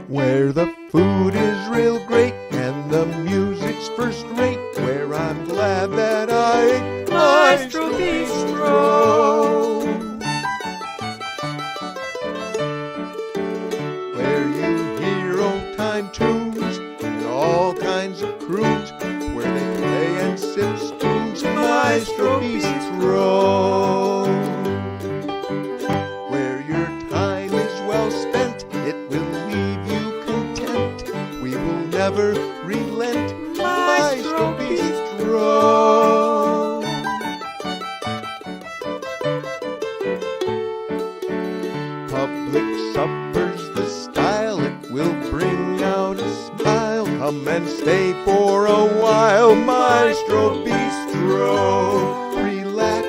where the food is real great and the music's first rate, where I'm glad that I ate Maestro Bistro. Where you hear old-time tunes and all kinds of croons, where they play and sip spoons, Maestro Bistro. Where your time is well spent, it will leave you content. We will never relent, Maestro Bistro. Public supper's the style, it will bring out a smile. Come and stay for a while, Maestro Bistro. Relax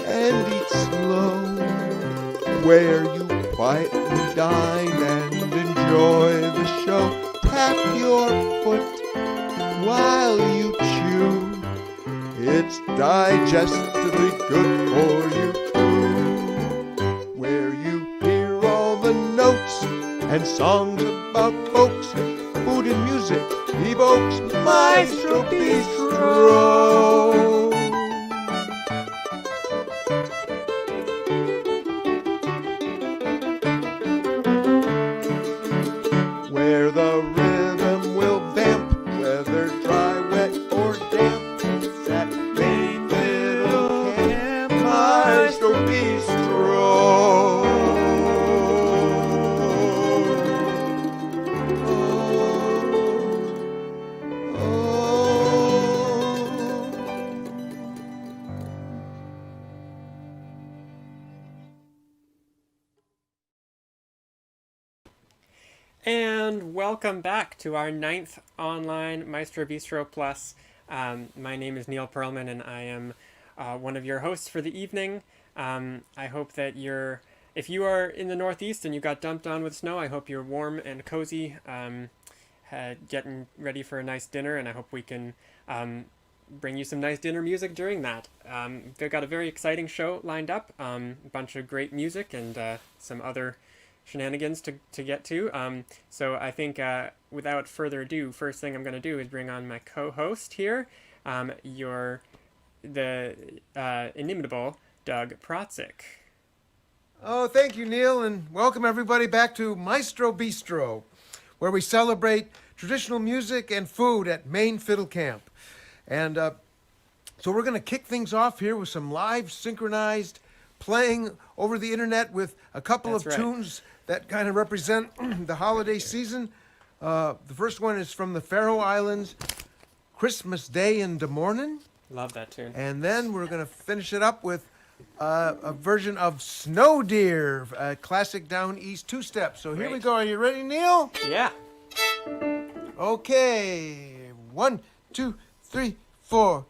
and eat slow, where you quietly dine and enjoy the show. Tap your foot while you chew, it's digestively good for you too. Where you hear all the notes and songs about folks, food and music evokes Maestro Bistro. Where the rhythm will vamp, whether dry, wet, or damp, it's that main little camp, Maestro Bistro. And welcome back to our 9th online Maestro Bistro Plus. My name is Neil Perlman, and I am one of your hosts for the evening. I hope that if you are in the Northeast and you got dumped on with snow, I hope you're warm and cozy, getting ready for a nice dinner, and I hope we can bring you some nice dinner music during that. They've got a very exciting show lined up, a bunch of great music and some other shenanigans to get to. So I think without further ado, first thing I'm going to do is bring on my co-host here, the inimitable Doug Protzik. Oh, thank you, Neil, and welcome everybody back to Maestro Bistro, where we celebrate traditional music and food at Maine Fiddle Camp. And so we're going to kick things off here with some live synchronized playing over the internet with a couple of tunes that kind of represent the holiday season. The first one is from the Faroe Islands, Christmas Day in the Morning. Love that tune. And then we're going to finish it up with a version of Snow Deer, a classic down east two-step. So here we go. Are you ready, Neil? Yeah. Okay. 1, 2, 3, 4.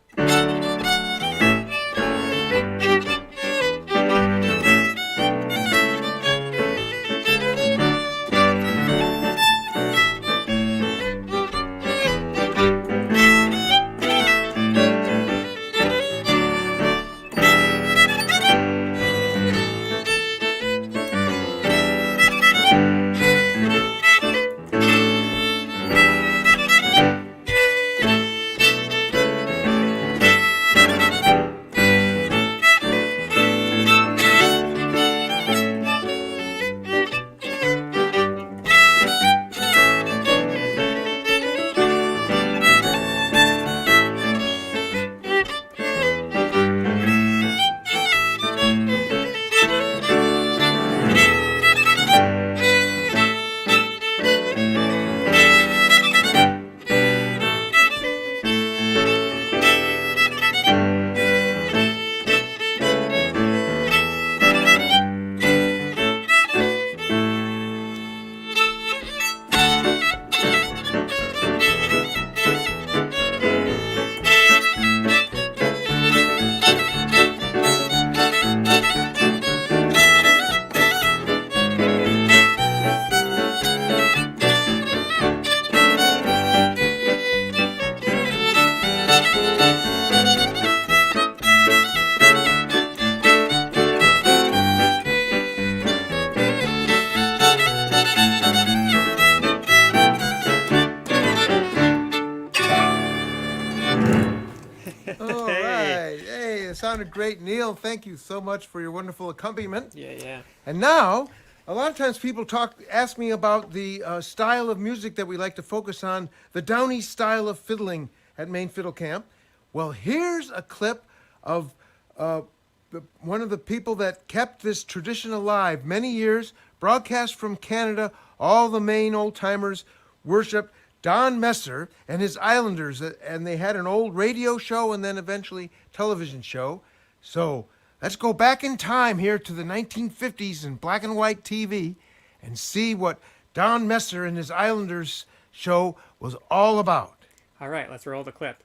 All Hey. right. Hey, it sounded great, Neil. Thank you so much for your wonderful accompaniment. Yeah. And now, a lot of times people ask me about the style of music that we like to focus on, the Downey style of fiddling at Maine Fiddle Camp. Well, here's a clip of one of the people that kept this tradition alive many years, broadcast from Canada. All the Maine old timers worshiped Don Messer and his Islanders, and they had an old radio show and then eventually television show. So let's go back in time here to the 1950s in black and white TV and see what Don Messer and his Islanders show was all about. All right, let's roll the clip.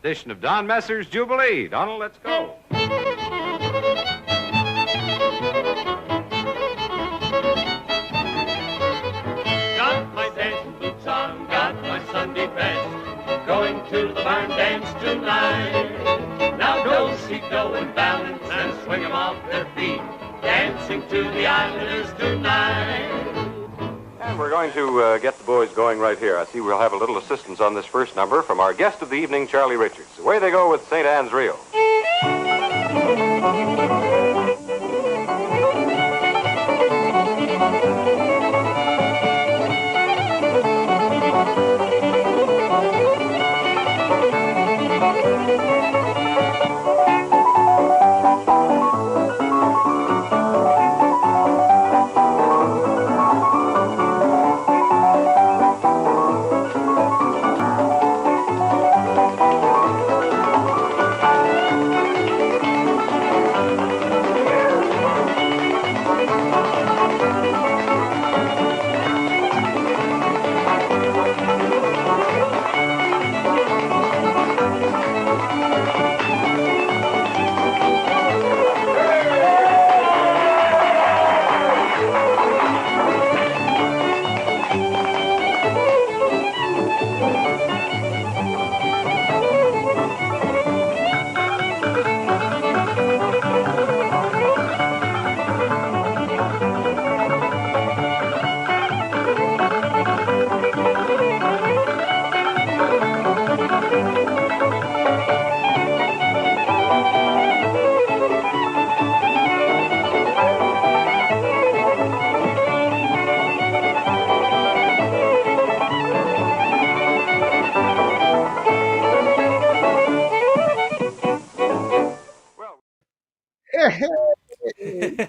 Edition of Don Messer's Jubilee. Donald, let's go. Got my dancing boots on, got my Sunday best, going to the barn dance tonight. Now do-si-do and balance and swing 'em off their feet, dancing to the Islanders tonight. And we're going to get the boys going right here. I see we'll have a little assistance on this first number from our guest of the evening, Charlie Richards. Away they go with St. Anne's Reel.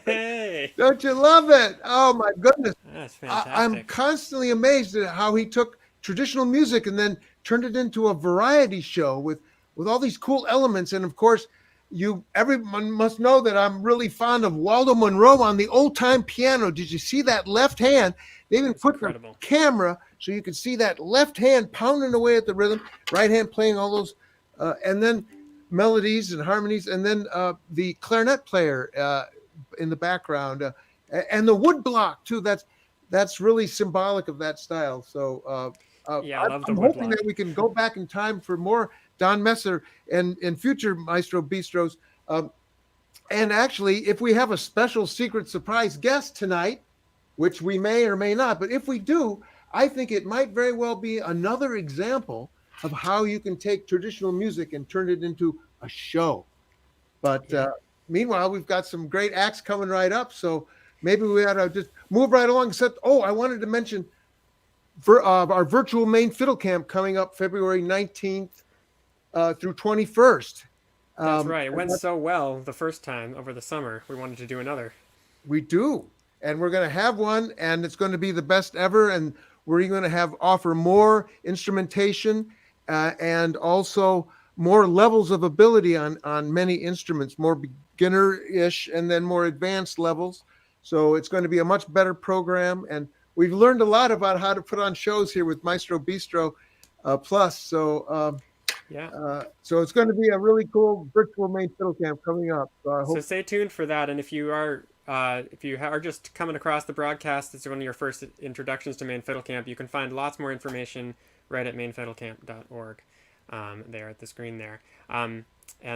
Hey, Don't you love it? Oh my goodness. that's I'm fantastic. constantly amazed at how he took traditional music and then turned it into a variety show with all these cool elements. And of course, everyone must know that I'm really fond of Waldo Monroe on the old time piano. Did you see that left hand? They even put incredible. the camera so you could see that left hand pounding away at the rhythm, right hand playing all those, and then melodies and harmonies, and then the clarinet player in the background, and the wood block too. That's really symbolic of that style. So Yeah, I love the I'm wood hoping block. that we can go back in time for more Don Messer and future Maestro Bistros. And actually, if we have a special secret surprise guest tonight, which we may or may not, but if we do, I think it might very well be another example of how you can take traditional music and turn it into a show. But meanwhile, we've got some great acts coming right up, so maybe we ought to just move right along. Except, I wanted to mention our virtual Maine Fiddle Camp coming up February 19th through 21st. That's right. It went so well the first time over the summer. We wanted to do another. We do. And we're going to have one, and it's going to be the best ever. And we're going to offer more instrumentation and also more levels of ability on many instruments, more beginner-ish and then more advanced levels. So it's going to be a much better program. And we've learned a lot about how to put on shows here with Maestro Bistro Plus. So so it's going to be a really cool virtual Maine Fiddle Camp coming up. So I hope. So stay tuned for that. And if you are just coming across the broadcast, it's one of your first introductions to Maine Fiddle Camp, you can find lots more information right at mainfiddlecamp.org there at the screen there. And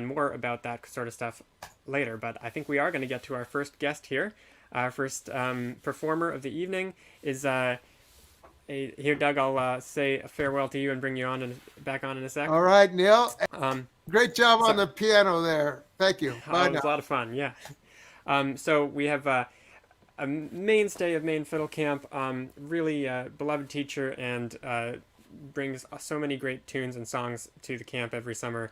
more about that sort of stuff later. But I think we are going to get to our first guest here. Our first performer of the evening is Here, Doug, I'll say a farewell to you and bring you on and back on in a sec. All right, Neil. Great job so- on the piano there. Thank you. Bye It was a now. lot of fun, yeah. So we have a mainstay of Maine Fiddle Camp, really beloved teacher, and brings so many great tunes and songs to the camp every summer.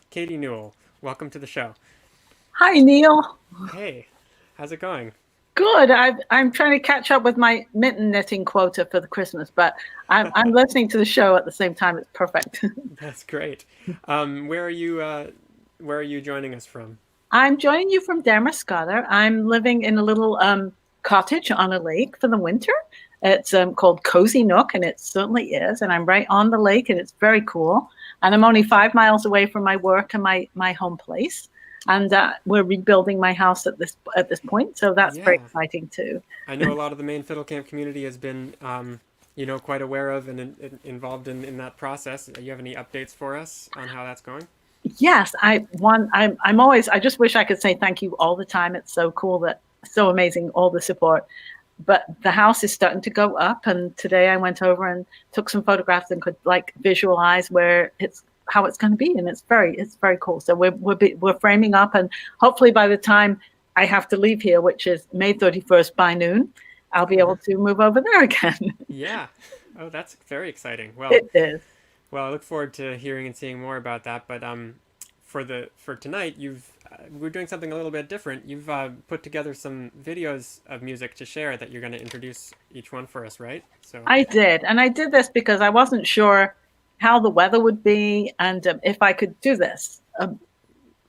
Katie Newell, welcome to the show. Hi, Neil. Hey, how's it going? Good. I'm trying to catch up with my mitten knitting quota for the Christmas, but I'm listening to the show at the same time. It's perfect. That's great. Where are you joining us from? I'm joining you from Damascotta. I'm living in a little cottage on a lake for the winter. It's called Cozy Nook, and it certainly is. And I'm right on the lake, and it's very cool. And I'm only 5 miles away from my work and my home place. And we're rebuilding my house at this point, so that's very exciting too. I know a lot of the Maine Fiddle Camp community has been, quite aware of and involved in that process. Do you have any updates for us on how that's going? Yes, I just wish I could say thank you all the time. It's so cool, so amazing, all the support. But the house is starting to go up, and today I went over and took some photographs and could visualize how it's going to be, and it's very cool. So we're framing up, and hopefully by the time I have to leave here, which is May 31st by noon, I'll be able to move over there again. Yeah. Oh, that's very exciting. Well, it is. Well, I look forward to hearing and seeing more about that. But for tonight, we're doing something a little bit different. You've put together some videos of music to share that you're going to introduce each one for us, right? So I did, and I did this because I wasn't sure how the weather would be and if I could do this,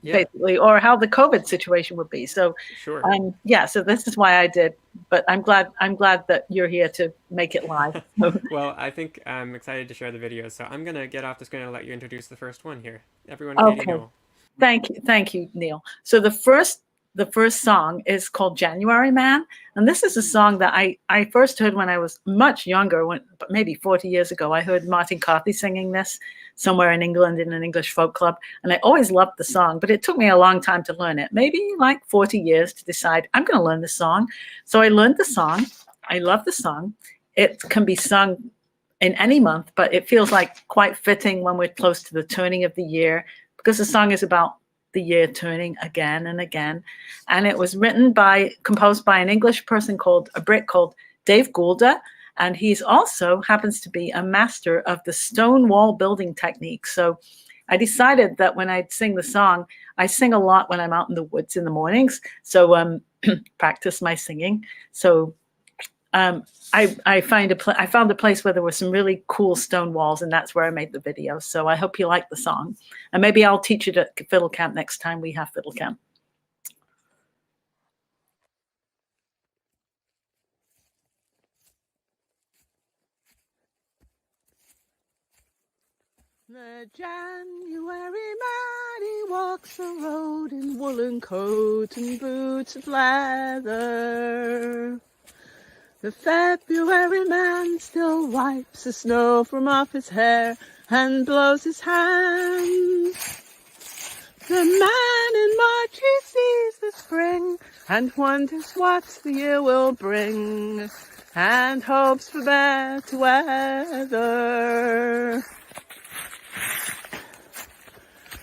basically, or how the COVID situation would be. So, sure. So this is why I did. But I'm glad that you're here to make it live. Well, I think I'm excited to share the videos. So I'm gonna get off the screen and let you introduce the first one here. Everyone, Katie Newell. Thank you, Neil. So the first song is called January Man. And this is a song that I first heard when I was much younger, maybe 40 years ago. I heard Martin Carthy singing this somewhere in England in an English folk club. And I always loved the song, but it took me a long time to learn it. Maybe 40 years to decide I'm going to learn the song. So I learned the song. I love the song. It can be sung in any month, but it feels quite fitting when we're close to the turning of the year, because the song is about the year turning again and again. And it was composed by an English person a Brit called Dave Goulder. And he's also happens to be a master of the stone wall building technique. So I decided that when I sing the song, I sing a lot when I'm out in the woods in the mornings. So practice my singing. So I found a place where there were some really cool stone walls, and that's where I made the video. So I hope you like the song, and maybe I'll teach it at Fiddle Camp next time we have Fiddle Camp. The January man, he walks the road in woolen coat and boots of leather. The February man still wipes the snow from off his hair and blows his hands. The man in March, he sees the spring and wonders what the year will bring and hopes for better weather.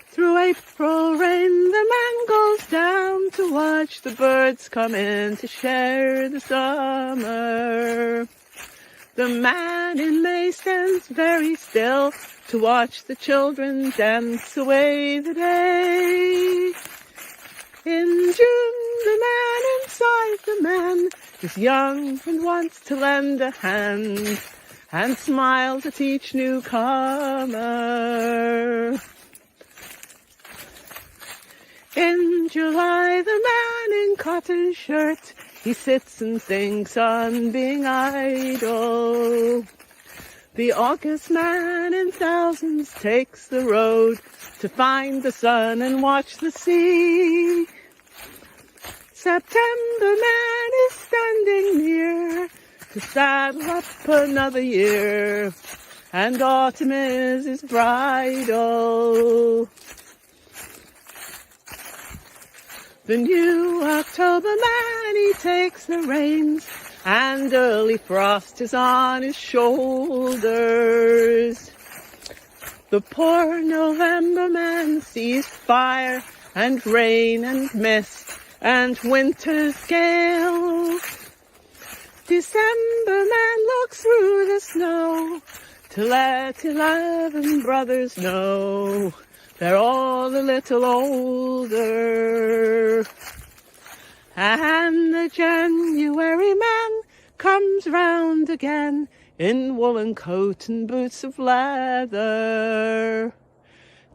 Through April rain, the man goes down to watch the birds come in to share the summer. The man in May stands very still to watch the children dance away the day. In June, the man inside the man is young and wants to lend a hand and smiles at each newcomer. In July, the man in cotton shirt, he sits and thinks on being idle. The August man in thousands takes the road to find the sun and watch the sea. September man is standing near to saddle up another year, and autumn is his bridal. The new October man, he takes the reins and early frost is on his shoulders. The poor November man sees fire and rain and mist and winter's gale. December man looks through the snow to let 11 brothers know they're all a little older. And the January man comes round again in woolen coat and boots of leather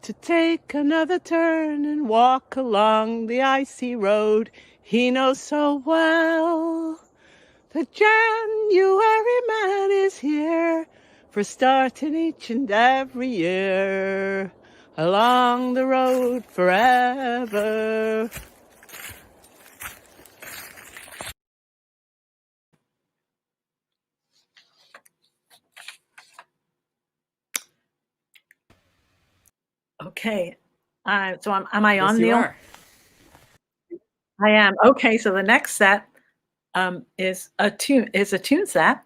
to take another turn and walk along the icy road he knows so well. The January man is here for starting each and every year along the road forever. Okay. So am I on, Yes, you Neil? are. I am. Okay, so the next set is a tune set,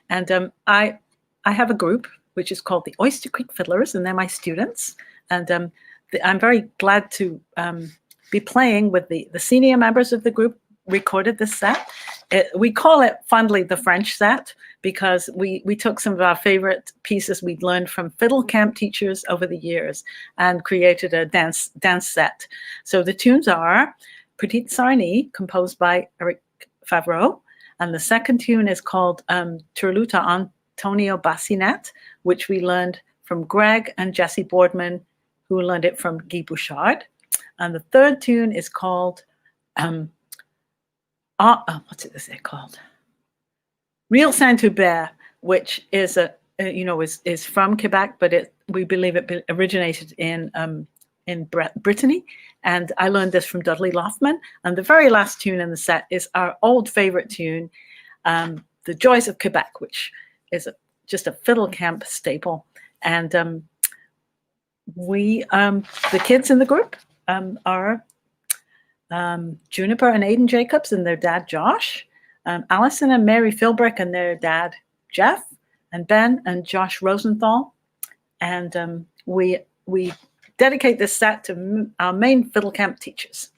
and I have a group which is called the Oyster Creek Fiddlers, and they're my students. And I'm very glad to be playing with the senior members of the group. Recorded this set. We call it fondly the French set because we took some of our favorite pieces we'd learned from fiddle camp teachers over the years and created a dance set. So the tunes are Petite Sarnie, composed by Eric Favreau, and the second tune is called Turluta Antonio Bassinet, which we learned from Greg and Jesse Boardman, who learned it from Guy Bouchard. And the third tune is called what's it called? Real Saint-Hubert, which is is from Quebec, but we believe it originated in Brittany. And I learned this from Dudley Loftman. And the very last tune in the set is our old favorite tune, The Joys of Quebec, which is just a fiddle camp staple. And the kids in the group are Juniper and Aiden Jacobs and their dad, Josh, Allison and Mary Philbrick and their dad, Jeff, and Ben and Josh Rosenthal. And we dedicate this set to our main fiddle camp teachers.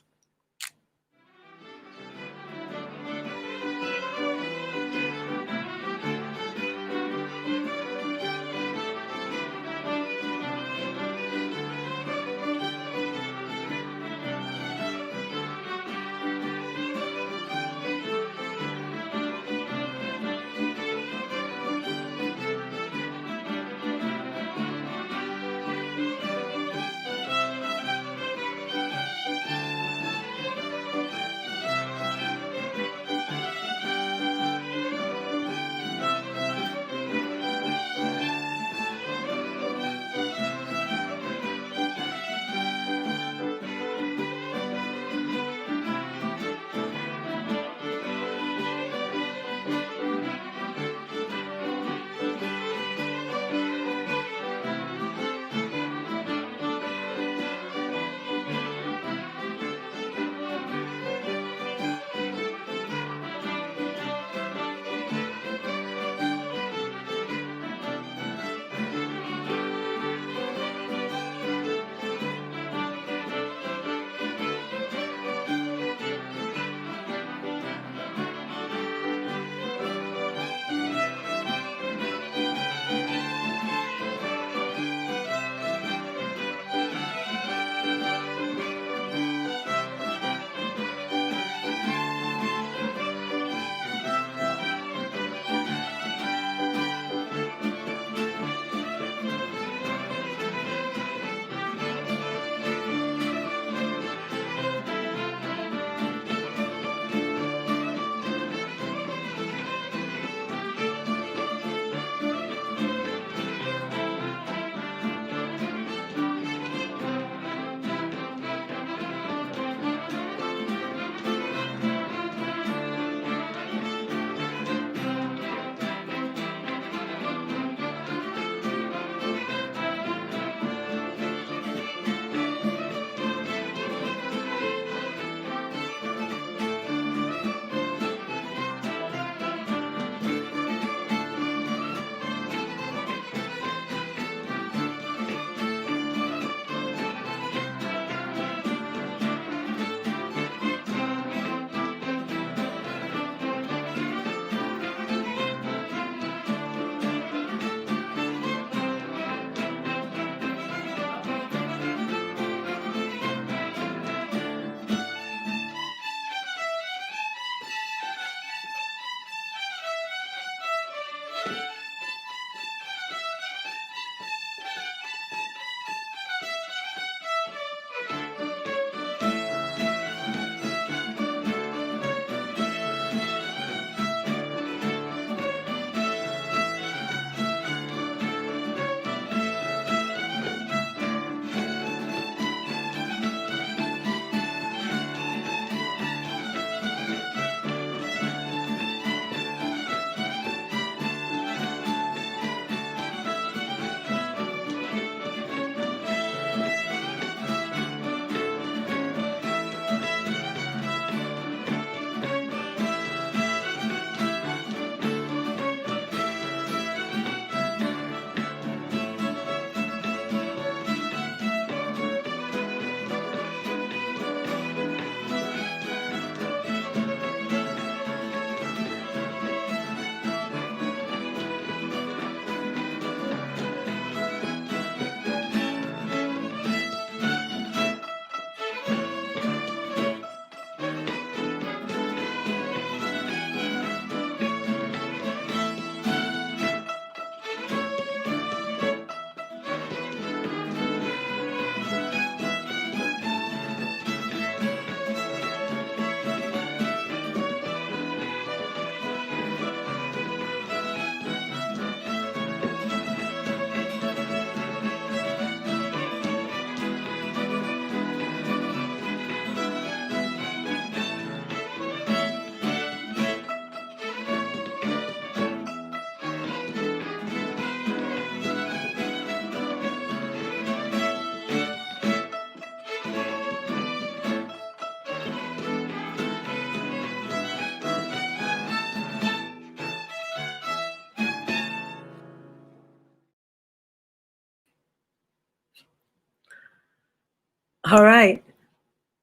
All right.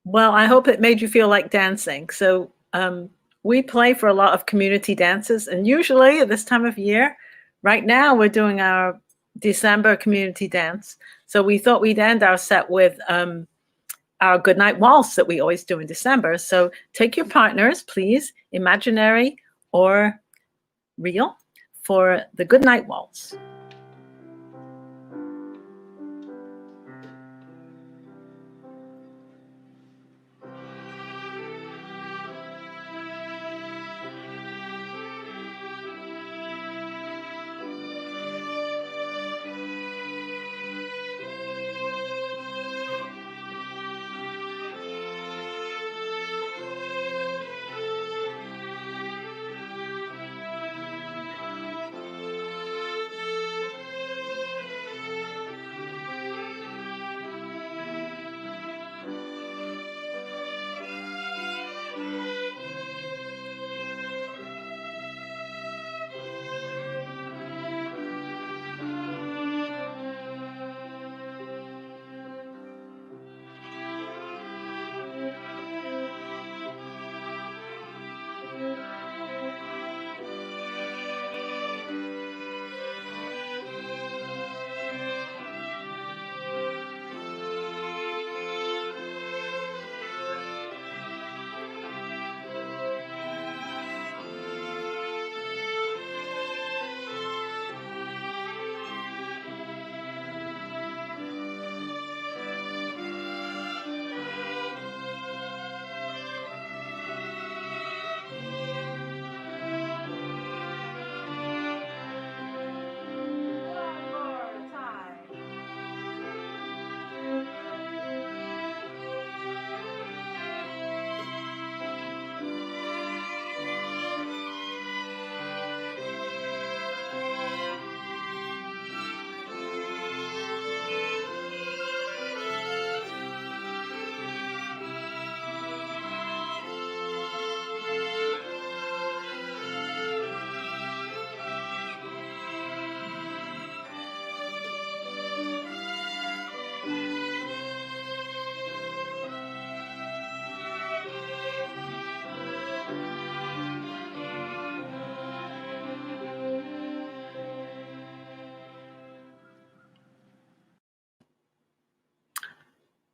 Well, I hope it made you feel like dancing. So we play for a lot of community dances, and usually at this time of year, right now we're doing our December community dance. So we thought we'd end our set with our Goodnight Waltz that we always do in December. So take your partners, please, imaginary or real, for the Goodnight Waltz.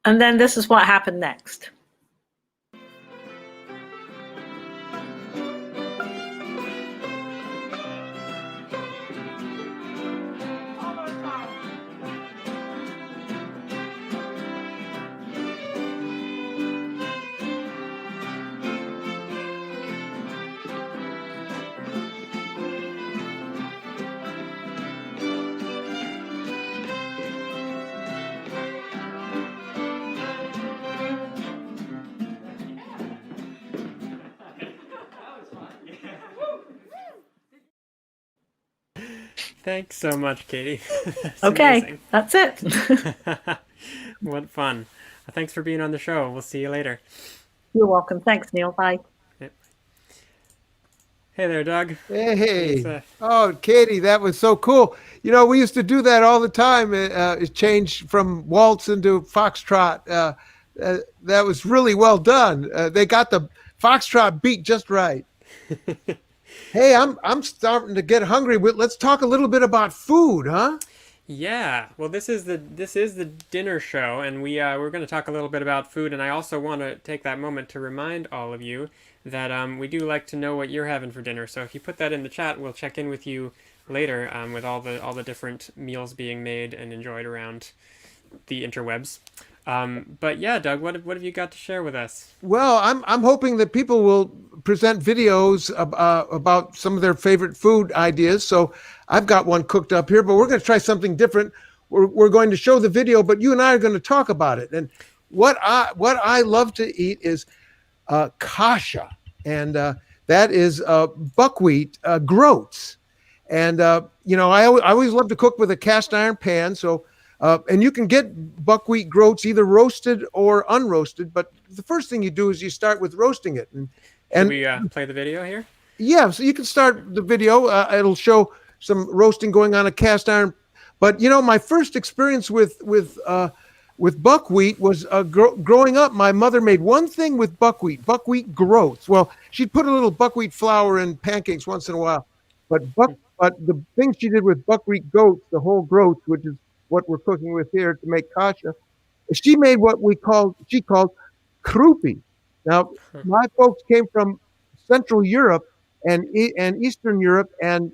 And then this is what happened next. Thanks so much, Katie. That's Okay, amazing. that's it. What fun. Thanks for being on the show. We'll see you later. You're welcome. Thanks, Neil. Bye. Yep. Hey there, Doug. Hey. Thanks, Oh, Katie, that was so cool. You know, we used to do that all the time. It changed from waltz into foxtrot. That was really well done. They got the foxtrot beat just right. Hey, I'm starting to get hungry. Let's talk a little bit about food, huh? Yeah, well, this is the dinner show, and we're going to talk a little bit about food. And I also want to take that moment to remind all of you that we do like to know what you're having for dinner. So if you put that in the chat, we'll check in with you later with all the different meals being made and enjoyed around the interwebs. But yeah, Doug, what have you got to share with us? Well, I'm hoping that people will present videos about some of their favorite food ideas. So I've got one cooked up here, but we're going to try something different. We're going to show the video, but you and I are going to talk about it. And what I love to eat is kasha, and that is buckwheat groats. And you know, I always love to cook with a cast iron pan. So. And you can get buckwheat groats either roasted or unroasted, but the first thing you do is you start with roasting it. And Should we play the video here? Yeah, so you can start the video. It'll show some roasting going on a cast iron. But you know, my first experience with with buckwheat was growing up. My mother made one thing with buckwheat groats. Well, she'd put a little buckwheat flour in pancakes once in a while, but the thing she did with buckwheat goats, the whole groats, which is what we're cooking with here to make kasha, she made what she called kroupie. Now, my folks came from Central Europe and Eastern Europe, and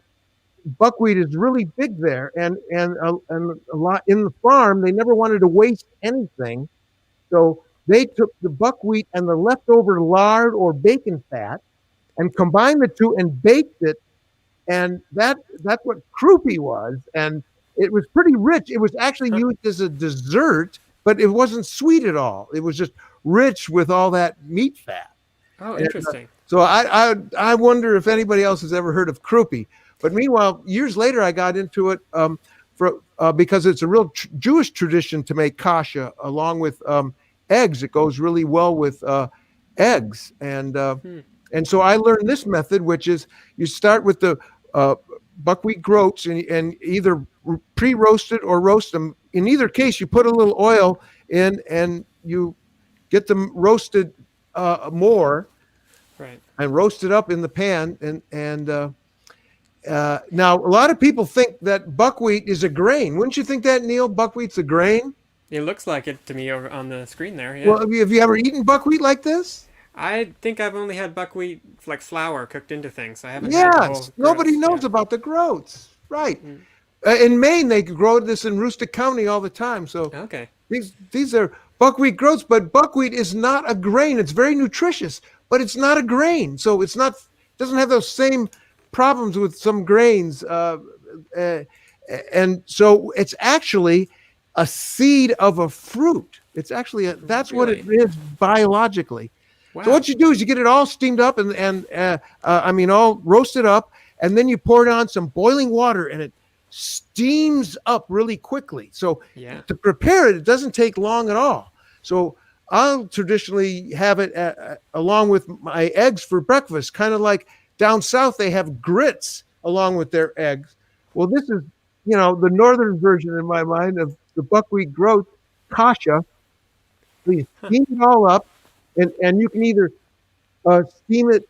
buckwheat is really big there, and a lot in the farm. They never wanted to waste anything, so they took the buckwheat and the leftover lard or bacon fat and combined the two and baked it, and that's what kroupie was. And it was pretty rich. It was actually used as a dessert, but it wasn't sweet at all. It was just rich with all that meat fat. Oh, interesting. So I wonder if anybody else has ever heard of kroupie. But meanwhile, years later, I got into it because it's a real Jewish tradition to make kasha along with eggs. It goes really well with eggs, and so I learned this method, which is you start with the buckwheat groats and either pre-roasted or roast them. In either case, you put a little oil in and you get them roasted more, right, and roast it up in the pan. And now a lot of people think that buckwheat is a grain. Wouldn't you think that, Neil? Buckwheat's a grain? It looks like it to me over on the screen there. Yeah. Well, have you ever eaten buckwheat like this? I think I've only had buckwheat like flour cooked into things. I haven't had the whole Yes, nobody groats. knows Yeah. about the groats. Right. In Maine, they grow this in Aroostook County all the time. So Okay. these are buckwheat groats, but buckwheat is not a grain. It's very nutritious, but it's not a grain. So it doesn't have those same problems with some grains. And so it's actually a seed of a fruit. It's actually that's what it is biologically. Wow. So what you do is you get it all steamed up and all roasted up, and then you pour it on some boiling water, and it steams up really quickly. So Yeah. to prepare it, it doesn't take long at all. So I'll traditionally have it along with my eggs for breakfast, kind of like down south they have grits along with their eggs. Well, this is, the northern version in my mind of the buckwheat groat kasha. So you steam it all up, and you can either steam it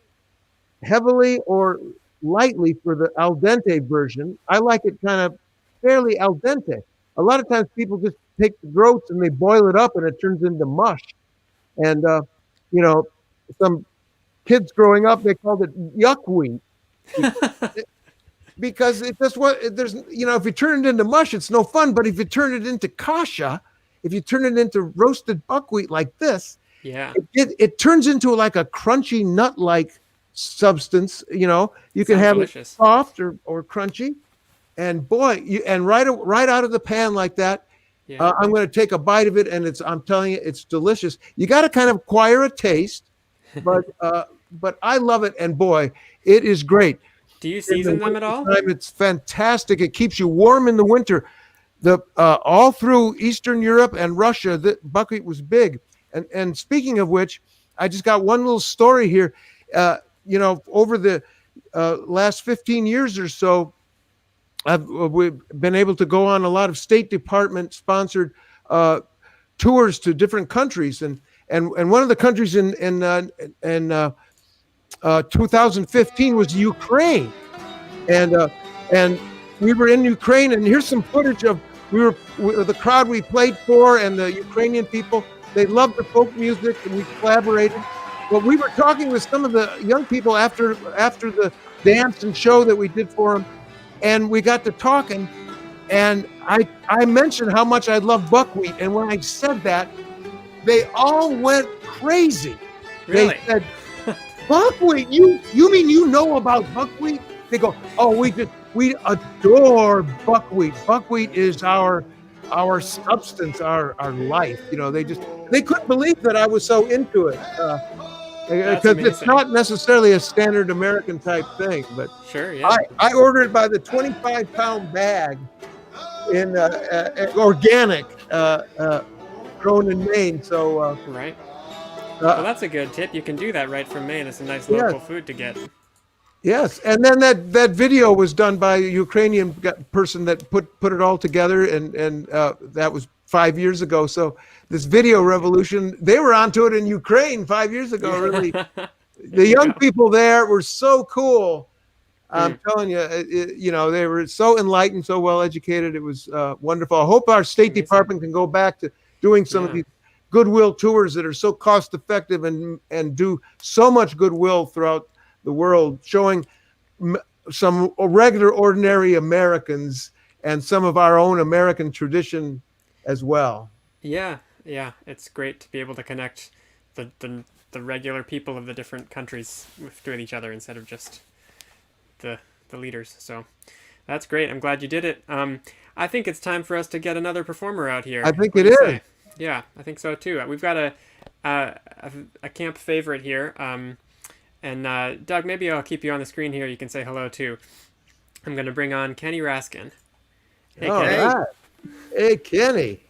heavily or lightly for the al dente version. I like it kind of fairly al dente. A lot of times people just take the groats and they boil it up and it turns into mush. And, some kids growing up, they called it yuckwheat. Because it just if you turn it into mush, it's no fun. But if you turn it into kasha, if you turn it into roasted buckwheat like this, Yeah. it turns into like a crunchy nut-like substance. You can Sounds have delicious. it soft or crunchy, and boy, right out of the pan like that. Yeah. I'm going to take a bite of it, and I'm telling you, it's delicious. You got to kind of acquire a taste, but I love it, and boy, it is great. Do you season them at all? It's fantastic. It keeps you warm in the winter. All through Eastern Europe and Russia, the buckwheat was big. And speaking of which, I just got one little story here. Over the last 15 years or so, we've been able to go on a lot of State Department sponsored tours to different countries, and one of the countries in 2015 was Ukraine, and we were in Ukraine, and here's some footage of the crowd we played for and the Ukrainian people. They loved the folk music, and we collaborated. But we were talking with some of the young people after the dance and show that we did for them, and we got to talking, and I mentioned how much I love buckwheat, and when I said that, they all went crazy. Really? They said, "Buckwheat? You mean you know about buckwheat?" They go, "Oh, we adore buckwheat. Buckwheat is our substance, our life." They couldn't believe that I was so into it. Because it's not necessarily a standard American type thing, but Sure, yeah. I ordered it by the 25-pound bag in organic, grown in Maine. So Right. Well, that's a good tip. You can do that right from Maine. It's a nice local food to get. yes, and then that video was done by a Ukrainian person that put it all together, and that was 5 years ago. So this video revolution, they were onto it in Ukraine 5 years ago. Really, the young people there were so cool. I'm telling you, they were so enlightened, so well educated. It was wonderful. I hope our State Department can go back to doing some of these goodwill tours that are so cost effective and do so much goodwill throughout the world, showing some regular, ordinary Americans and some of our own American tradition as well. Yeah, it's great to be able to connect the regular people of the different countries with each other instead of just the leaders. So that's great. I'm glad you did it. I think it's time for us to get another performer out here. I think it is. Yeah, I think so too. We've got a camp favorite here. And Doug, maybe I'll keep you on the screen here. You can say hello too. I'm going to bring on Kenny Raskin. Hey, Kenny. Right. Hey, Kenny.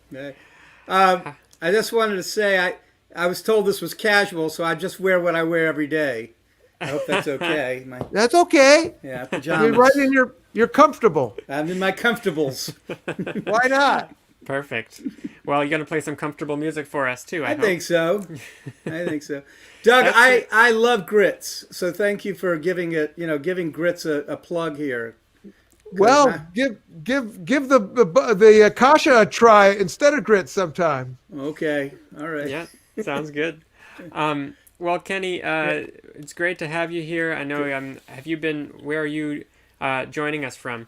I just wanted to say I was told this was casual, so I just wear what I wear every day. I hope that's okay. That's okay. Yeah, pajamas. You're right in you're comfortable. I'm in my comfortables. Why not? Perfect. Well, you're going to play some comfortable music for us too, I hope. think so. I think so. Doug, I love grits, so thank you for giving grits a plug here. Well, give the kasha a try instead of grits sometime. Okay. All right. Yeah, sounds good. Well, Kenny, it's great to have you here. I know. Where are you joining us from?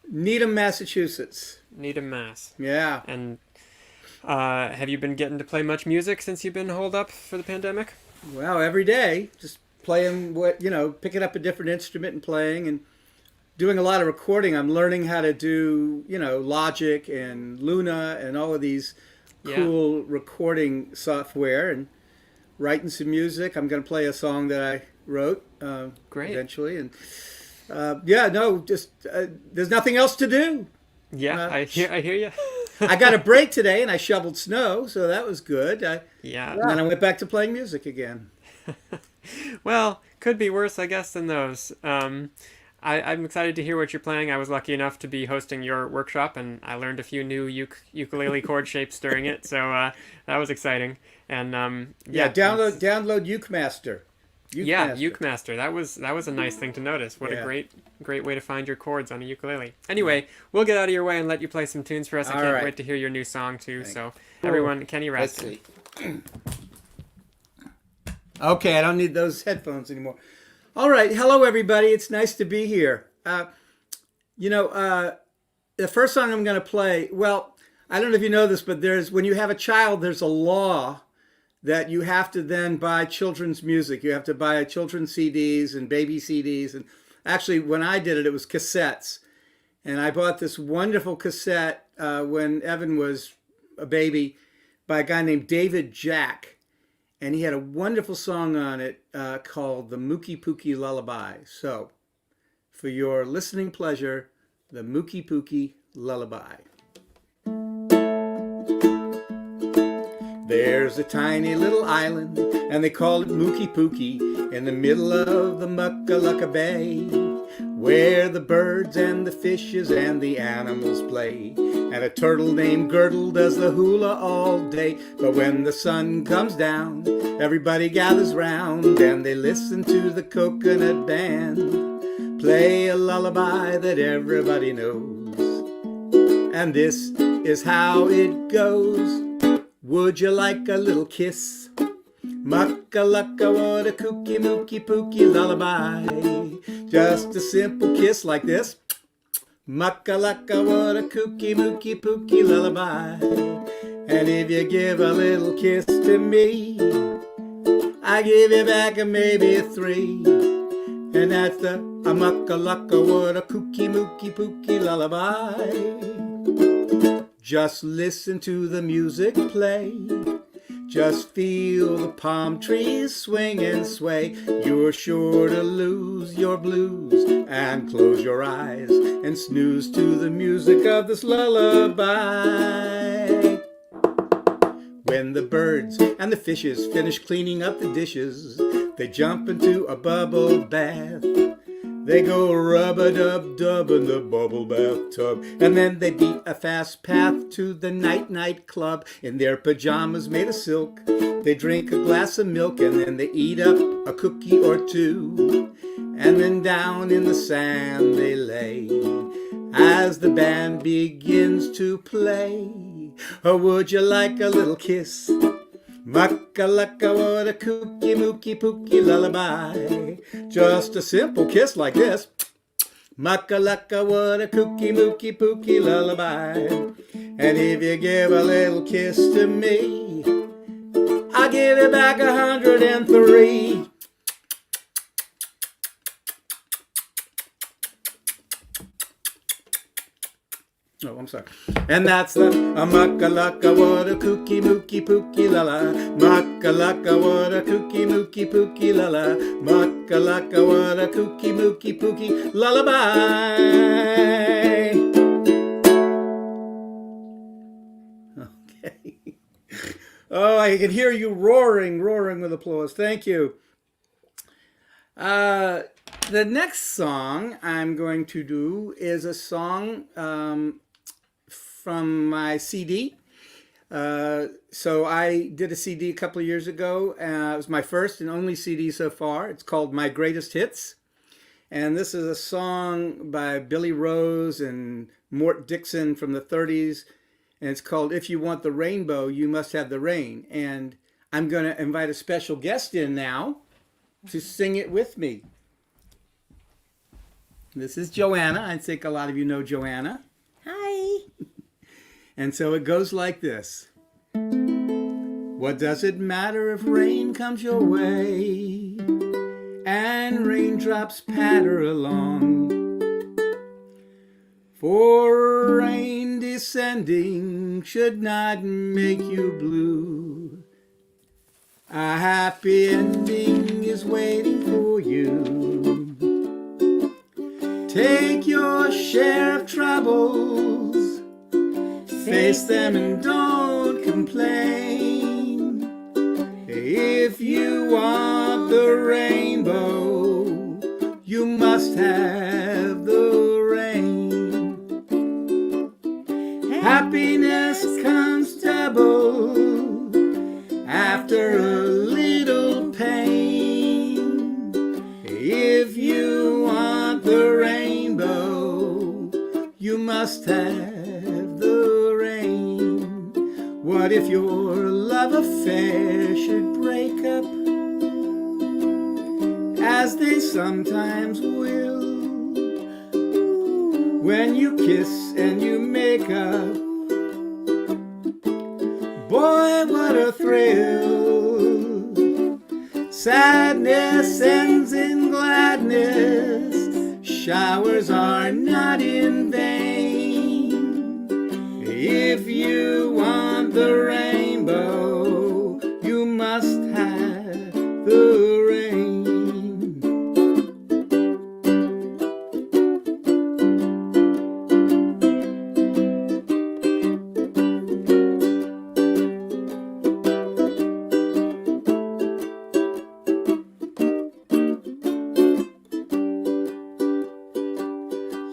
Needham, Massachusetts. Needham, Mass. Yeah. And have you been getting to play much music since you've been holed up for the pandemic? Well, every day, just playing picking up a different instrument and playing and doing a lot of recording. I'm learning how to do, Logic and Luna and all of these cool recording software and writing some music. I'm going to play a song that I wrote eventually. And there's nothing else to do. Yeah, I hear you. I got a break today and I shoveled snow, so that was good. And then I went back to playing music again. Well, could be worse, I guess, than those. I'm excited to hear what you're playing. I was lucky enough to be hosting your workshop, and I learned a few new ukulele chord shapes during it, so that was exciting. And download Ukemaster. Ukemaster. That was a nice thing to notice. What a great way to find your chords on a ukulele. Anyway, we'll get out of your way and let you play some tunes for us. I can't wait to hear your new song too. So everyone, Kenny Raskin. Okay, I don't need those headphones anymore. All right, hello everybody. It's nice to be here. The first song I'm going to play. Well, I don't know if you know this, but when you have a child, there's a law that you have to then buy children's music. You have to buy children's CDs and baby CDs. And actually, when I did it, it was cassettes. And I bought this wonderful cassette when Evan was a baby by a guy named David Jack. And he had a wonderful song on it called the Mookie Lullaby. So, for your listening pleasure, the Mookie Lullaby. There's a tiny little island, and they call it Mookie in the middle of the Muckalucka Bay, where the birds and the fishes and the animals play, and a turtle named Girdle does the hula all day. But when the sun comes down, everybody gathers round, and they listen to the coconut band play a lullaby that everybody knows. And this is how it goes. Would you like a little kiss? Muckalucka, what a kooky mookie lullaby. Just a simple kiss like this. Muckalucka, what a kooky mookie lullaby. And if you give a little kiss to me, I give you back maybe a 3. And that's the muckalucka, what a kooky mookie lullaby. Just listen to the music play. Just feel the palm trees swing and sway. You're sure to lose your blues and close your eyes and snooze to the music of this lullaby. When the birds and the fishes finish cleaning up the dishes, they jump into a bubble bath. They go rub-a-dub-dub in the bubble bathtub. And then they beat a fast path to the night club in their pajamas made of silk. They drink a glass of milk and then they eat up a cookie or two. And then down in the sand they lay as the band begins to play. Oh, would you like a little kiss? Mucka-lucka, what a cookie, mookie, pookie, lullaby. Just a simple kiss like this. Mucka-lucka, what a cookie, mookie, pookie, lullaby. And if you give a little kiss to me, I'll give you back 103. Oh, I'm sorry. And that's the mucka-lucka, what a cookie, mookie, pookie, lala. Mucka-lucka, what a cookie, mookie, pookie, lala. Mucka-lucka, what a cookie, mookie, pookie, lullaby. Okay. Oh, I can hear you roaring with applause. Thank you. The next song I'm going to do is a song from my CD. So I did a CD a couple of years ago. It was my first and only CD so far. It's called My Greatest Hits. And this is a song by Billy Rose and Mort Dixon from the 30s. And it's called If You Want the Rainbow, You Must Have the Rain. And I'm going to invite a special guest in now to sing it with me. This is Joanna. I think a lot of you know Joanna. Hi. And so it goes like this. What does it matter if rain comes your way and raindrops patter along? For rain descending should not make you blue. A happy ending is waiting for you. Take your share of troubles, face them and don't complain. If you want the rainbow, you must have the rain. Happiness comes double after a little pain. If you want the rainbow, you must have the rain. What if your love affair should break up, as they sometimes will, when you kiss and you make up? Boy, what a thrill. Sadness ends in gladness. Showers are not in vain. If you want the rainbow, you must have the rain.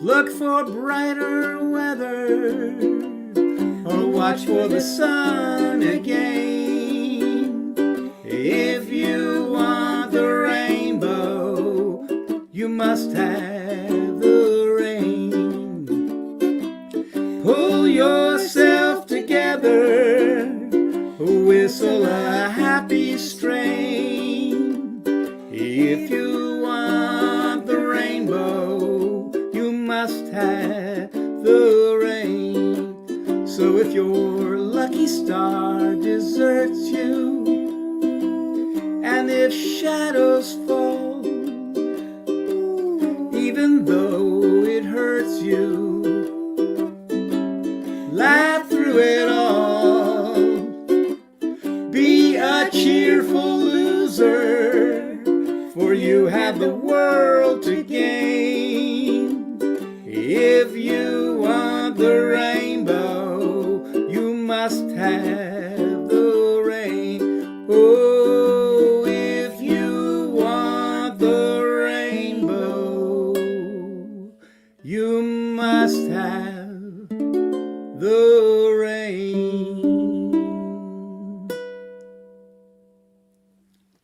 Look for brighter weather, or watch for the sun again. If you want the rainbow, you must have the rain. Pull yourself together, whistle a happy strain. If you want the rainbow, you must have the rain. So if your lucky star deserts you, and if shadows fall, even though it hurts you, laugh through it all. Be a cheerful loser, for you have the world to gain. If you want the rainbow, you must have the rain. Oh, if you want the rainbow,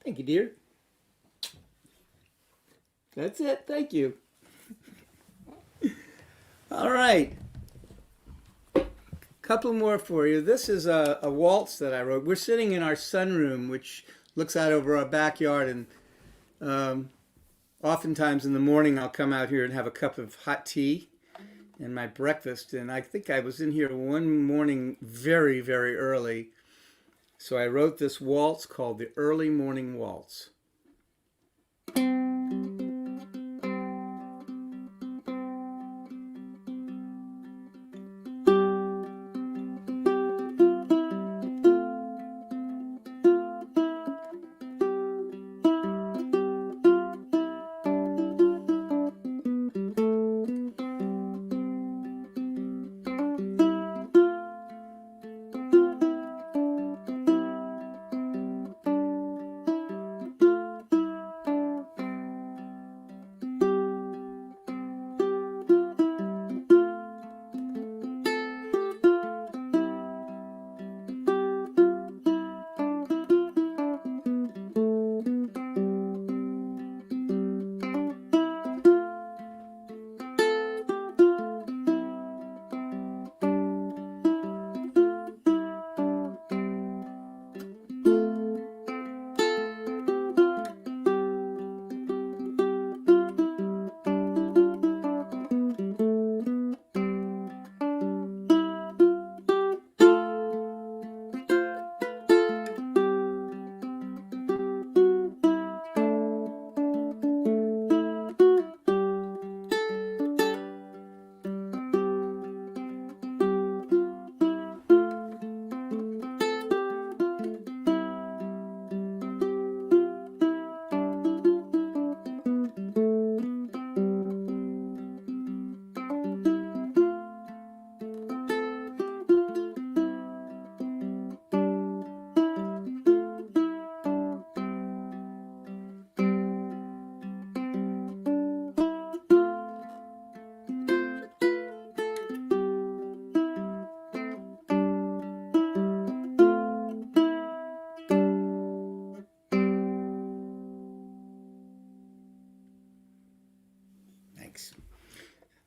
Thank you, dear. That's it. Thank you. All right. Couple more for you. This is a waltz that I wrote. We're sitting in our sunroom, which looks out over our backyard, and oftentimes in the morning I'll come out here and have a cup of hot tea and my breakfast. And I think I was in here one morning very, very early. So I wrote this waltz called the Early Morning Waltz.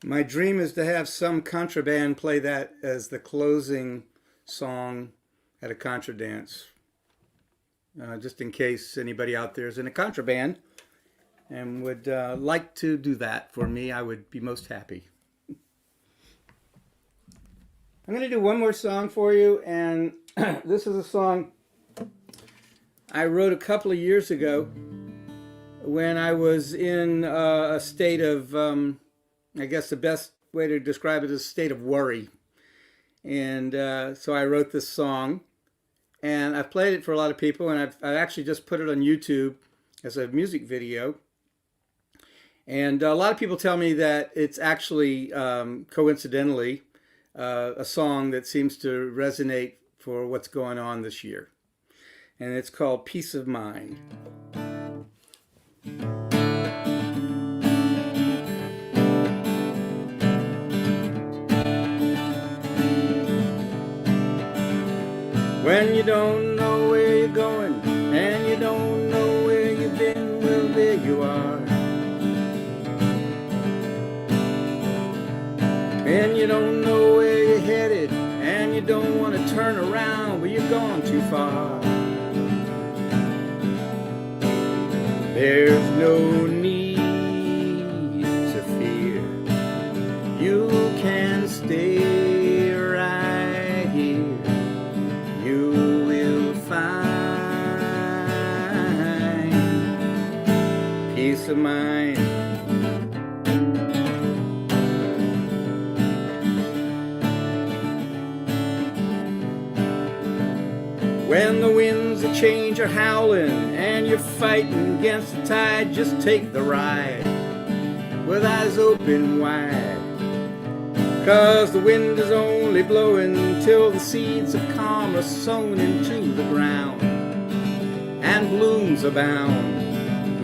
My dream is to have some contraband play that as the closing song at a contra dance. Just in case anybody out there is in a contraband and would like to do that for me, I would be most happy. I'm going to do one more song for you, and this is a song I wrote a couple of years ago when I was in a state of, I guess the best way to describe it is a state of worry. And so I wrote this song, and I've played it for a lot of people, and I've actually just put it on YouTube as a music video. And a lot of people tell me that it's actually, coincidentally, a song that seems to resonate for what's going on this year. And it's called Peace of Mind. When you don't know where you're going and you don't know where you've been, well, there you are. And you don't know where you're headed and you don't want to turn around, but you've gone too far. There's no need to fear. You can stay right here. You will find peace of mind. When the winds of change are howling and you're fighting against the tide, just take the ride with eyes open wide. 'Cause the wind is only blowing till the seeds of calm are sown into the ground and blooms abound.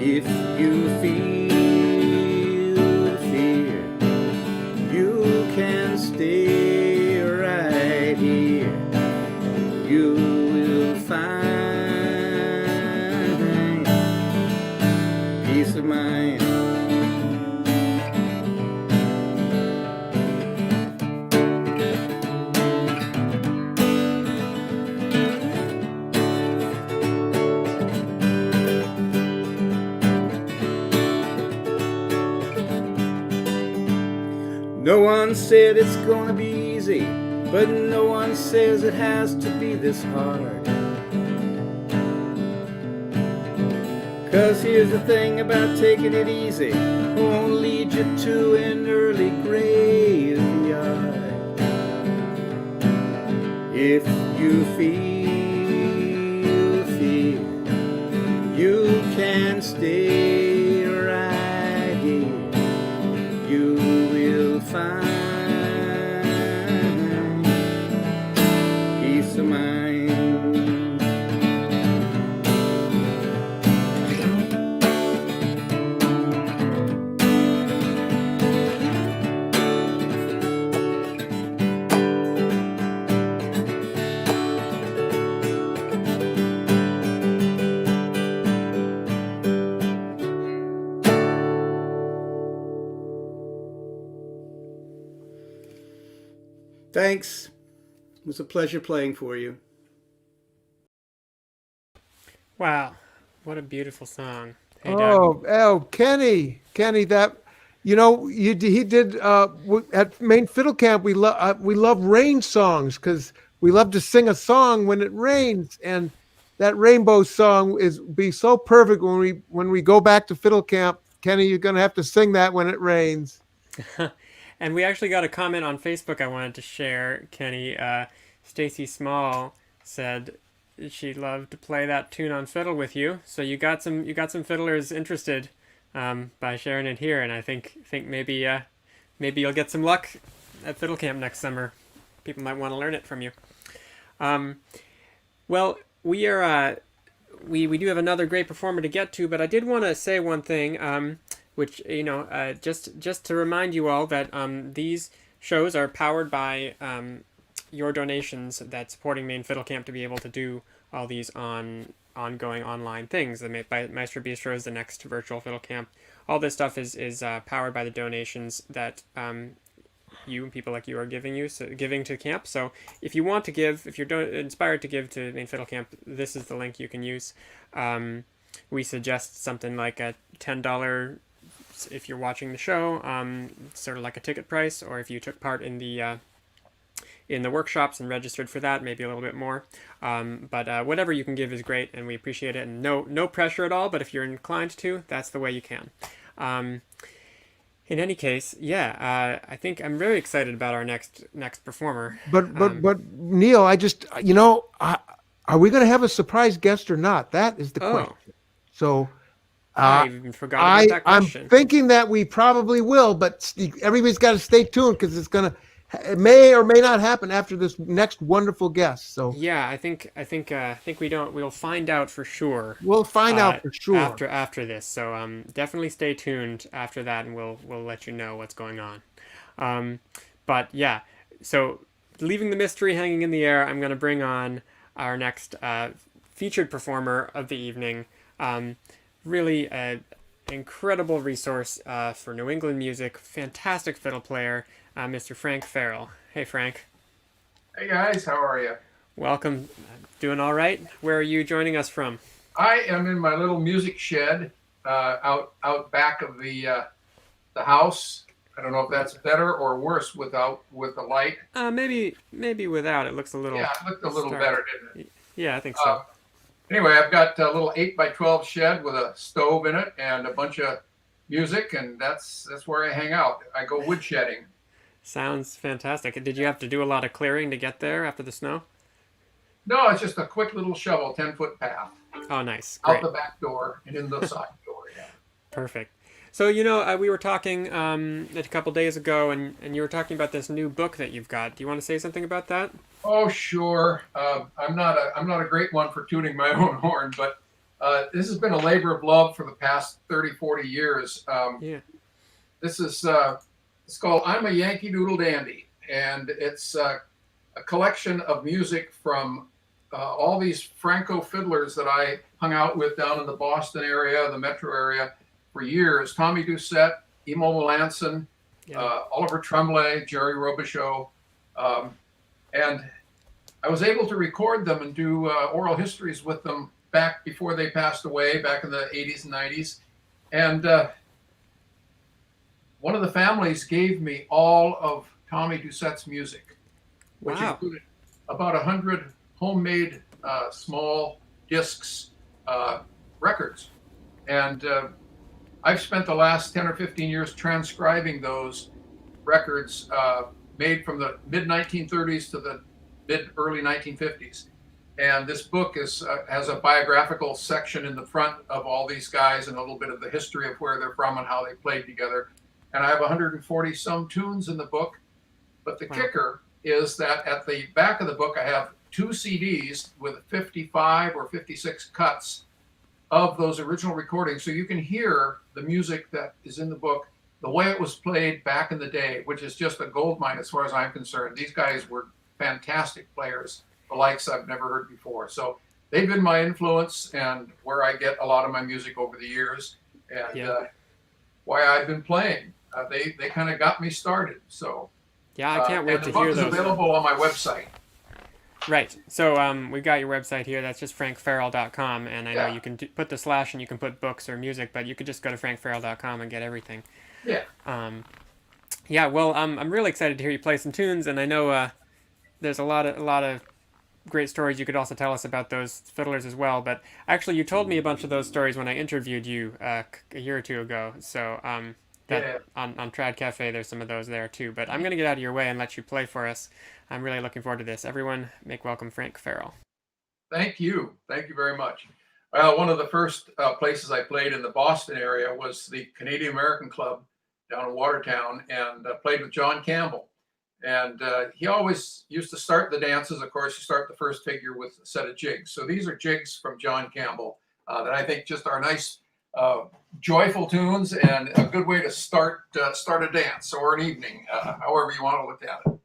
If you feel fear, you can stay right here. You will find mine. No one said it's gonna be easy, but no one says it has to be this hard. 'Cause here's the thing about taking it easy, won't lead you to an early graveyard. If you feel fear, you can stay right here. You will find peace of mind. Thanks. It was a pleasure playing for you. Wow, what a beautiful song. Hey, Doug. Oh, Kenny, that, he did at Maine Fiddle Camp. We love rain songs because we love to sing a song when it rains, and that rainbow song be so perfect when we go back to Fiddle Camp. Kenny, you're gonna have to sing that when it rains. And we actually got a comment on Facebook I wanted to share, Kenny. Stacy Small said she'd love to play that tune on fiddle with you. So you got some fiddlers interested by sharing it here, and I think maybe you'll get some luck at Fiddle Camp next summer. People might want to learn it from you. Well, we do have another great performer to get to, but I did want to say one thing. Which, just to remind you all that these shows are powered by your donations that's supporting Maine Fiddle Camp to be able to do all these ongoing online things. The Maestro Bistro is the next virtual Fiddle Camp. All this stuff is powered by the donations that you and people like you are giving to camp. So if you want to give, if you're inspired to give to Maine Fiddle Camp, this is the link you can use. We suggest something like a $10 if you're watching the show, sort of like a ticket price, or if you took part in the workshops and registered for that, maybe a little bit more. But whatever you can give is great, and we appreciate it. And no pressure at all, but if you're inclined to, that's the way you can. In any case, I think I'm very excited about our next performer. But Neil, I just are we going to have a surprise guest or not? That is the question. So. I even forgot about that question. I'm thinking that we probably will, but everybody's got to stay tuned because it may or may not happen after this next wonderful guest. So yeah, I think we'll find out for sure. We'll find out for sure after this. So definitely stay tuned after that, and we'll let you know what's going on. But yeah, so leaving the mystery hanging in the air, I'm going to bring on our next featured performer of the evening. Really an incredible resource for New England music. Fantastic fiddle player, Mr. Frank Farrell. Hey, Frank. Hey, guys. How are you? Welcome. Doing all right? Where are you joining us from? I am in my little music shed out back of the house. I don't know if that's better or worse with the light. Maybe without. It looks a little... Yeah, it looked a little better, didn't it? Yeah, I think so. Anyway, I've got a little 8x12 shed with a stove in it and a bunch of music, and that's where I hang out. I go woodshedding. Sounds fantastic. Did you have to do a lot of clearing to get there after the snow? No, it's just a quick little shovel, 10-foot path. Oh, nice. Great. Out the back door and in the side door, yeah. Perfect. So, we were talking a couple days ago, and you were talking about this new book that you've got. Do you want to say something about that? Oh, sure. I'm not a great one for tooting my own horn, but this has been a labor of love for the past 30, 40 years. This is it's called I'm a Yankee Doodle Dandy, and it's a collection of music from all these Franco fiddlers that I hung out with down in the Boston area, the metro area, for years. Tommy Doucette, Emo Melanson, Yeah. Oliver Tremblay, Jerry Robichaud. And I was able to record them and do oral histories with them back before they passed away, back in the 80s and 90s. And one of the families gave me all of Tommy Doucette's music, which Wow. included about 100 homemade small discs, records. And I've spent the last 10 or 15 years transcribing those records made from the mid-1930s to the early 1950s. And this book has a biographical section in the front of all these guys and a little bit of the history of where they're from and how they played together. And I have 140 some tunes in the book. But the kicker is that at the back of the book, I have 2 CDs with 55 or 56 cuts of those original recordings. So you can hear the music that is in the book, the way it was played back in the day, which is just a gold mine as far as I'm concerned. These guys were fantastic players, the likes I've never heard before. So they've been my influence and where I get a lot of my music over the years, and why I've been playing. They kind of got me started. So Yeah, I can't wait to hear those. The book is available on my website. Right. So we've got your website here. That's just frankfarrell.com. And I know you can put the slash and you can put books or music, but you could just go to frankfarrell.com and get everything. Yeah. Yeah, well, I'm really excited to hear you play some tunes. And I know there's a lot of great stories you could also tell us about those fiddlers as well. But actually, you told me a bunch of those stories when I interviewed you a year or two ago. So on Trad Cafe, there's some of those there too. But I'm going to get out of your way and let you play for us. I'm really looking forward to this. Everyone, make welcome Frank Farrell. Thank you. Thank you very much. One of the first places I played in the Boston area was the Canadian American Club down in Watertown, and played with John Campbell. And he always used to start the dances. Of course, you start the first figure with a set of jigs. So these are jigs from John Campbell that I think just are nice, joyful tunes and a good way to start a dance or an evening, however you want to look at it.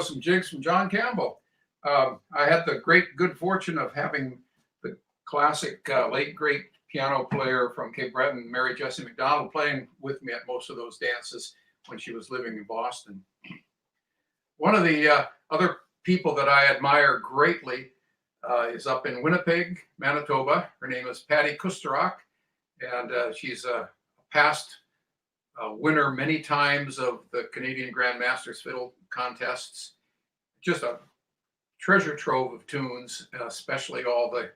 some jigs from John Campbell. I had the good fortune of having the classic late great piano player from Cape Breton, Mary Jessie McDonald, playing with me at most of those dances when she was living in Boston. One of the other people that I admire greatly is up in Winnipeg, Manitoba. Her name is Patty Kusterok, and she's a past winner many times of the Canadian Grand Masters fiddle contests. Just a treasure trove of tunes, especially all the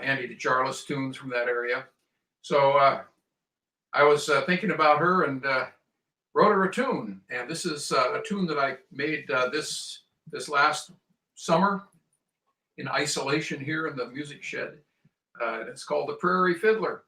Andy DeCharles tunes from that area. So I was thinking about her and wrote her a tune. And this is a tune that I made this last summer in isolation here in the music shed. And it's called The Prairie Fiddler.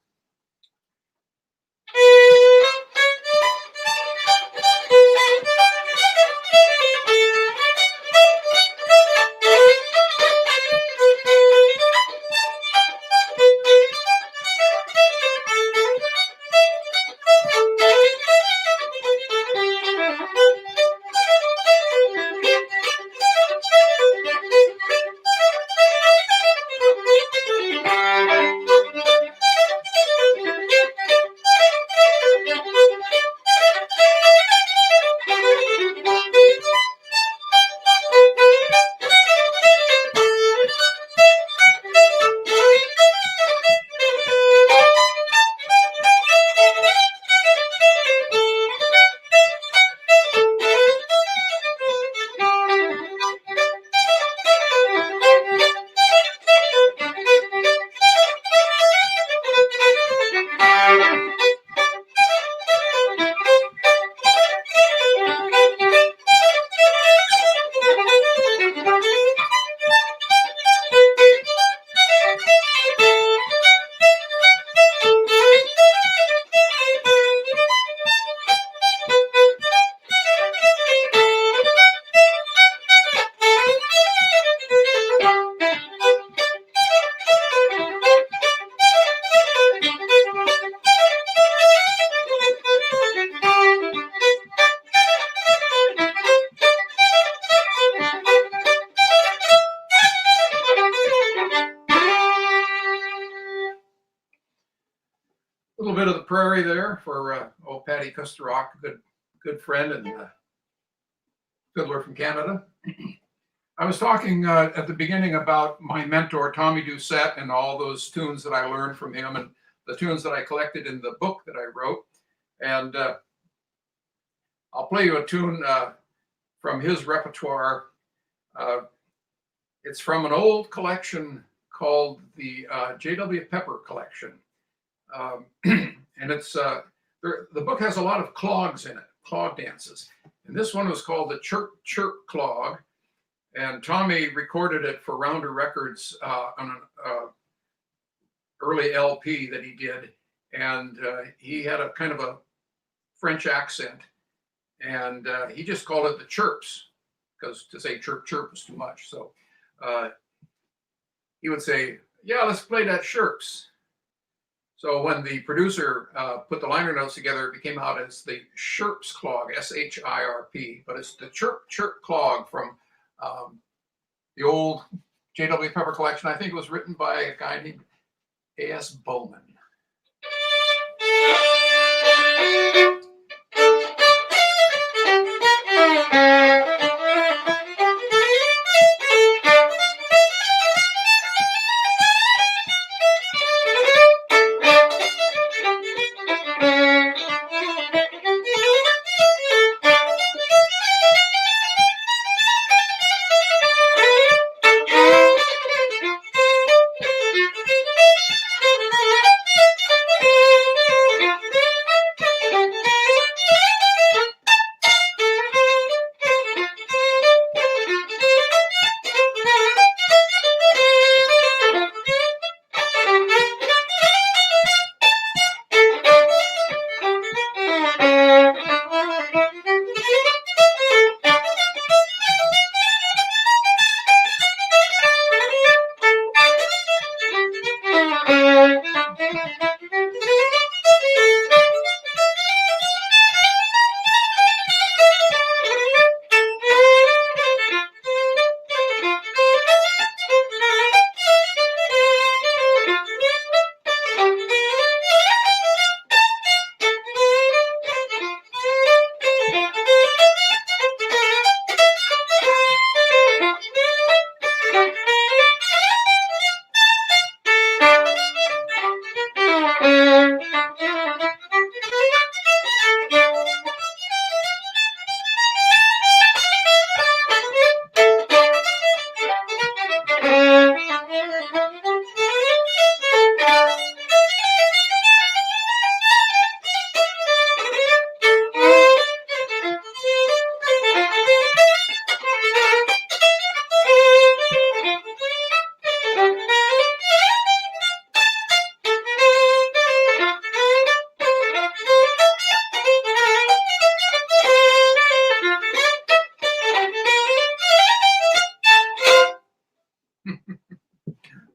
A little bit of the prairie there for old Patty Kusterok, a good friend and fiddler from Canada. I was talking at the beginning about my mentor, Tommy Doucette, and all those tunes that I learned from him and the tunes that I collected in the book that I wrote. And I'll play you a tune from his repertoire. It's from an old collection called the J.W. Pepper Collection. And it's the book has a lot of clogs in it, clog dances. And this one was called the Chirp Chirp Clog. And Tommy recorded it for Rounder Records on an early LP that he did. And he had a kind of a French accent. And he just called it the Chirps, because to say chirp chirp was too much. So he would say, yeah, let's play that Chirps. So when the producer put the liner notes together, it became out as the Shirps Clog, S-H-I-R-P, but it's the Chirp Chirp Clog from the old J.W. Pepper collection. I think it was written by a guy named A.S. Bowman.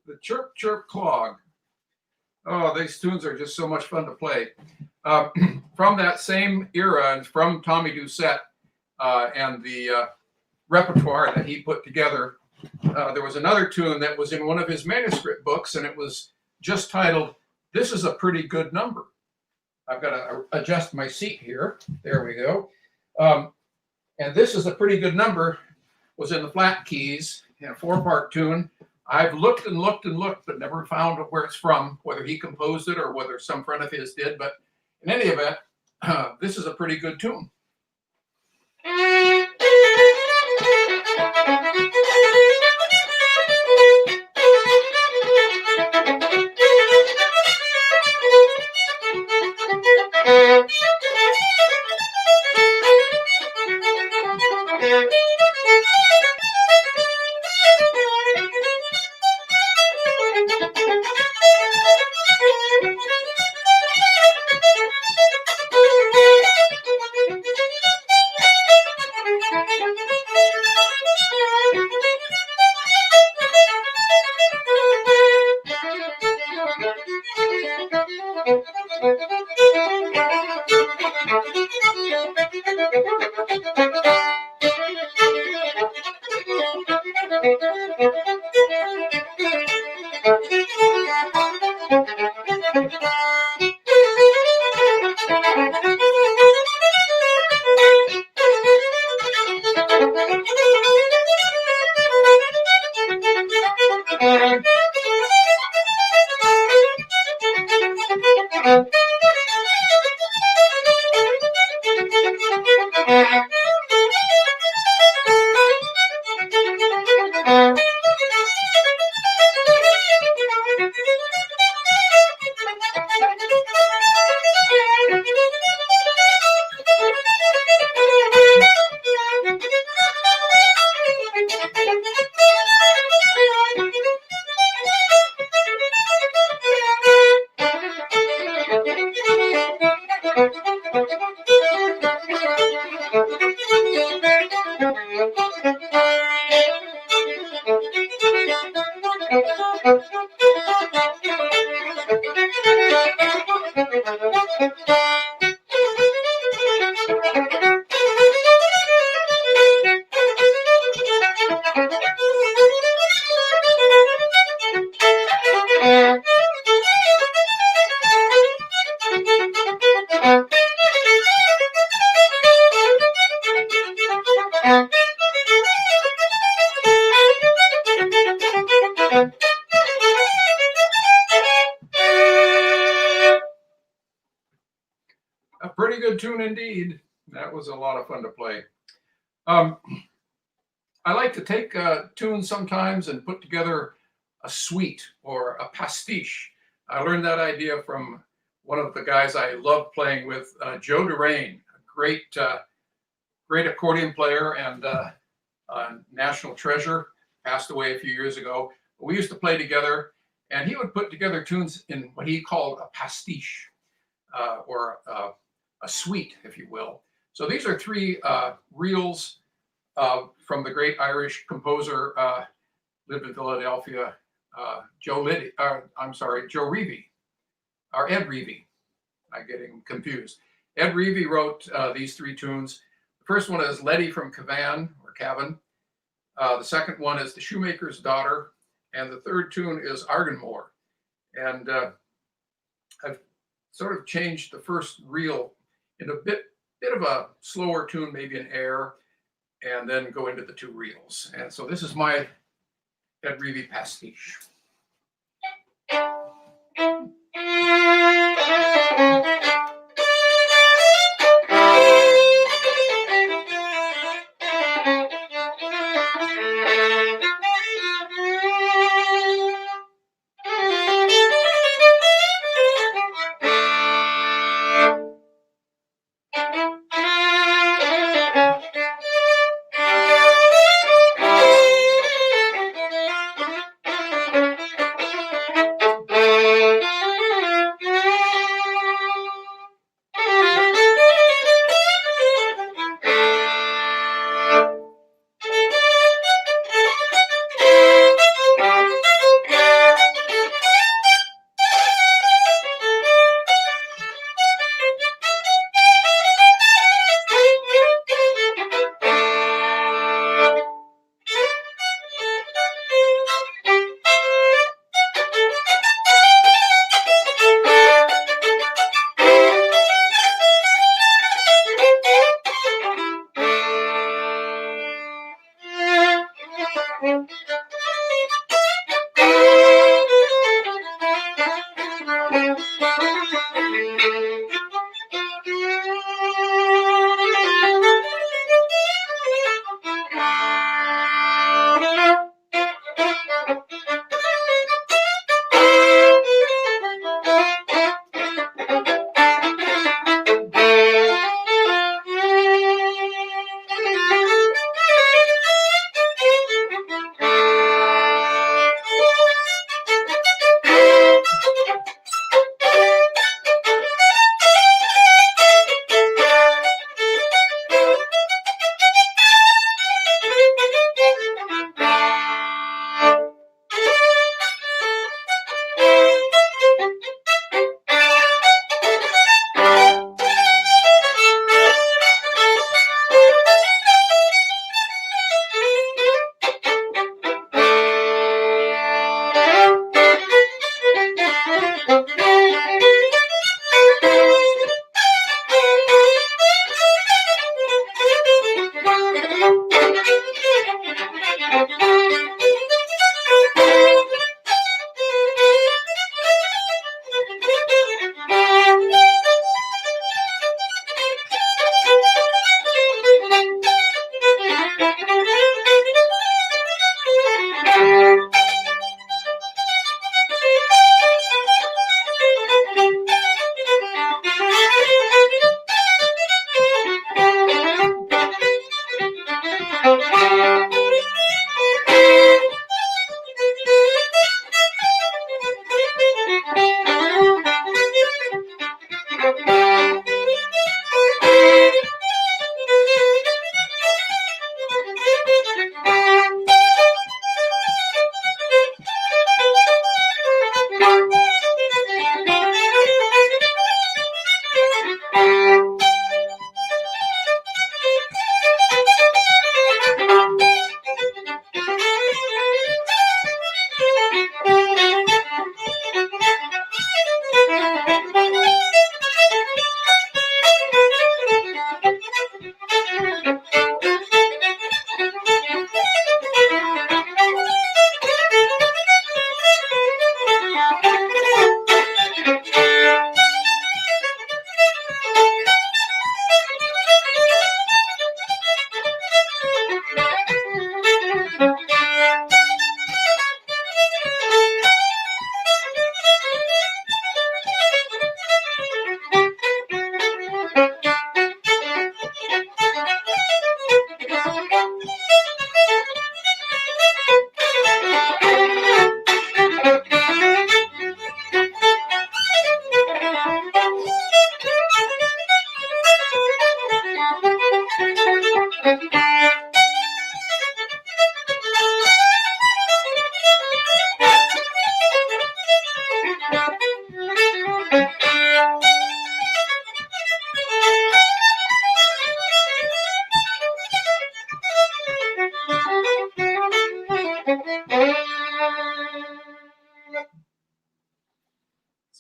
The Chirp Chirp Clog. Oh, these tunes are just so much fun to play. From that same era and from Tommy Doucette and the repertoire that he put together, there was another tune that was in one of his manuscript books, and it was just titled, "This is a Pretty Good Number." I've got to adjust my seat here. There we go. And "This is a Pretty Good Number" was in the flat keys in a 4-part tune. I've looked and looked and looked, but never found where it's from, whether he composed it or whether some friend of his did. But in any event, this is a pretty good tune. A pretty good tune indeed. That was a lot of fun to play. I like to take tunes sometimes and put together a suite or a pastiche. I learned that idea from one of the guys I love playing with, Joe Durain, a great accordion player and national treasure, passed away a few years ago. We used to play together, and he would put together tunes in what he called a pastiche, or a suite, if you will. So these are 3 reels from the great Irish composer, lived in Philadelphia, Joe Reevy, or Ed Reevy. I'm getting confused. Ed Reevy wrote these 3 tunes. The first one is Letty from Cavan, or Cavan. The second one is The Shoemaker's Daughter. And the third tune is Ardenmore. And I've sort of changed the first reel in a bit of a slower tune, maybe an air, and then go into the 2 reels. And so this is my Ed Reevy pastiche.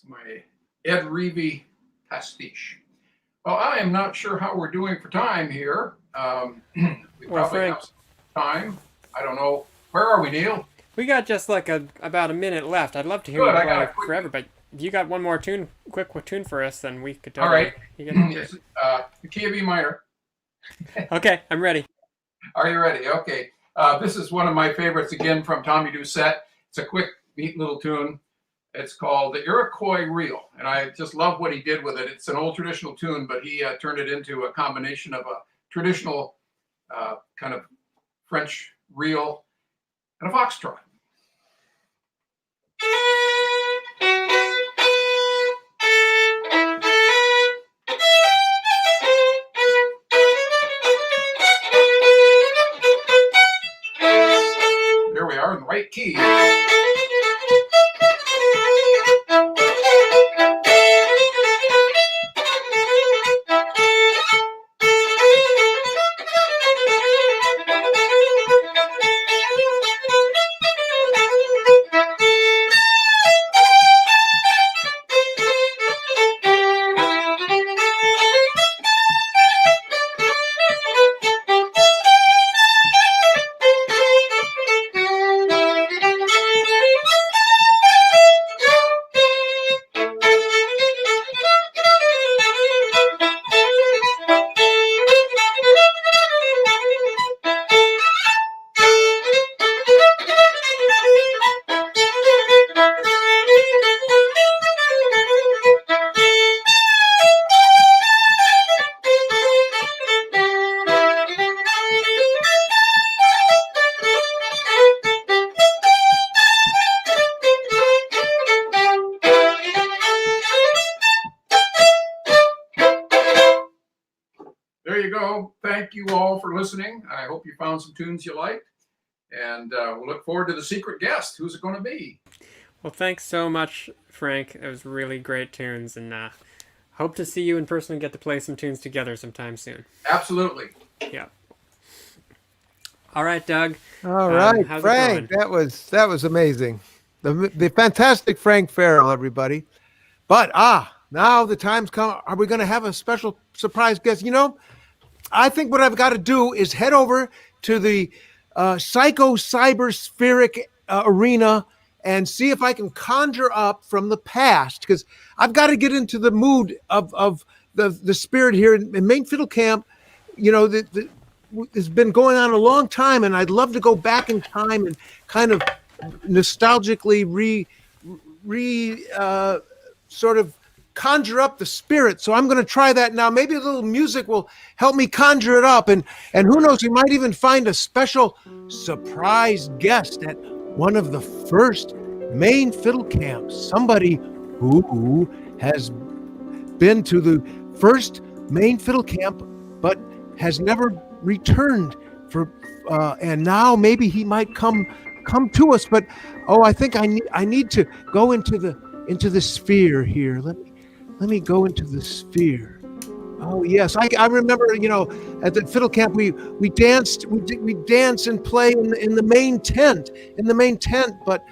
My Ed Reevy pastiche. Well, I am not sure how we're doing for time here. We Well, probably Frank, have some time. I don't know. Where are we, Neil? we got just like about a minute left. I'd love to hear Good, you I got play a quick- forever, but if you got one more quick tune for us, then we could All totally. right. You get into it. It's, the key of E minor. Okay, I'm ready. Are you ready? Okay. This is one of my favorites again from Tommy Doucette. It's a quick, neat little tune. It's called the Iroquois Reel, and I just love what he did with it. It's an old traditional tune, but he turned it into a combination of a traditional kind of French reel and a foxtrot. There we are in the right key. There you go. Thank you all for listening. I hope you found some tunes you liked. And we'll look forward to the secret guest. Who's it going to be? Well, thanks so much, Frank. It was really great tunes, and hope to see you in person and get to play some tunes together sometime soon. Absolutely. Yeah. All right, Doug. All right, how's it Frank, going? that was amazing. The fantastic Frank Farrell, everybody. But now the time's come. Are we going to have a special surprise guest? You know, I think what I've got to do is head over to the psycho-cyberspheric arena and see if I can conjure up from the past, because I've got to get into the mood of the spirit here in Maine Fiddle Camp. You know, has been going on a long time, and I'd love to go back in time and kind of nostalgically sort of conjure up the spirit. So I'm going to try that now. Maybe a little music will help me conjure it up, and who knows, we might even find a special surprise guest at one of the first Maine fiddle camps. Somebody who has been to the first Maine fiddle camp but has never returned for and now maybe he might come to us. But I think I need to go into the sphere here. Let me go into the sphere. Oh yes, I remember, at the fiddle camp we danced and play in the main tent. But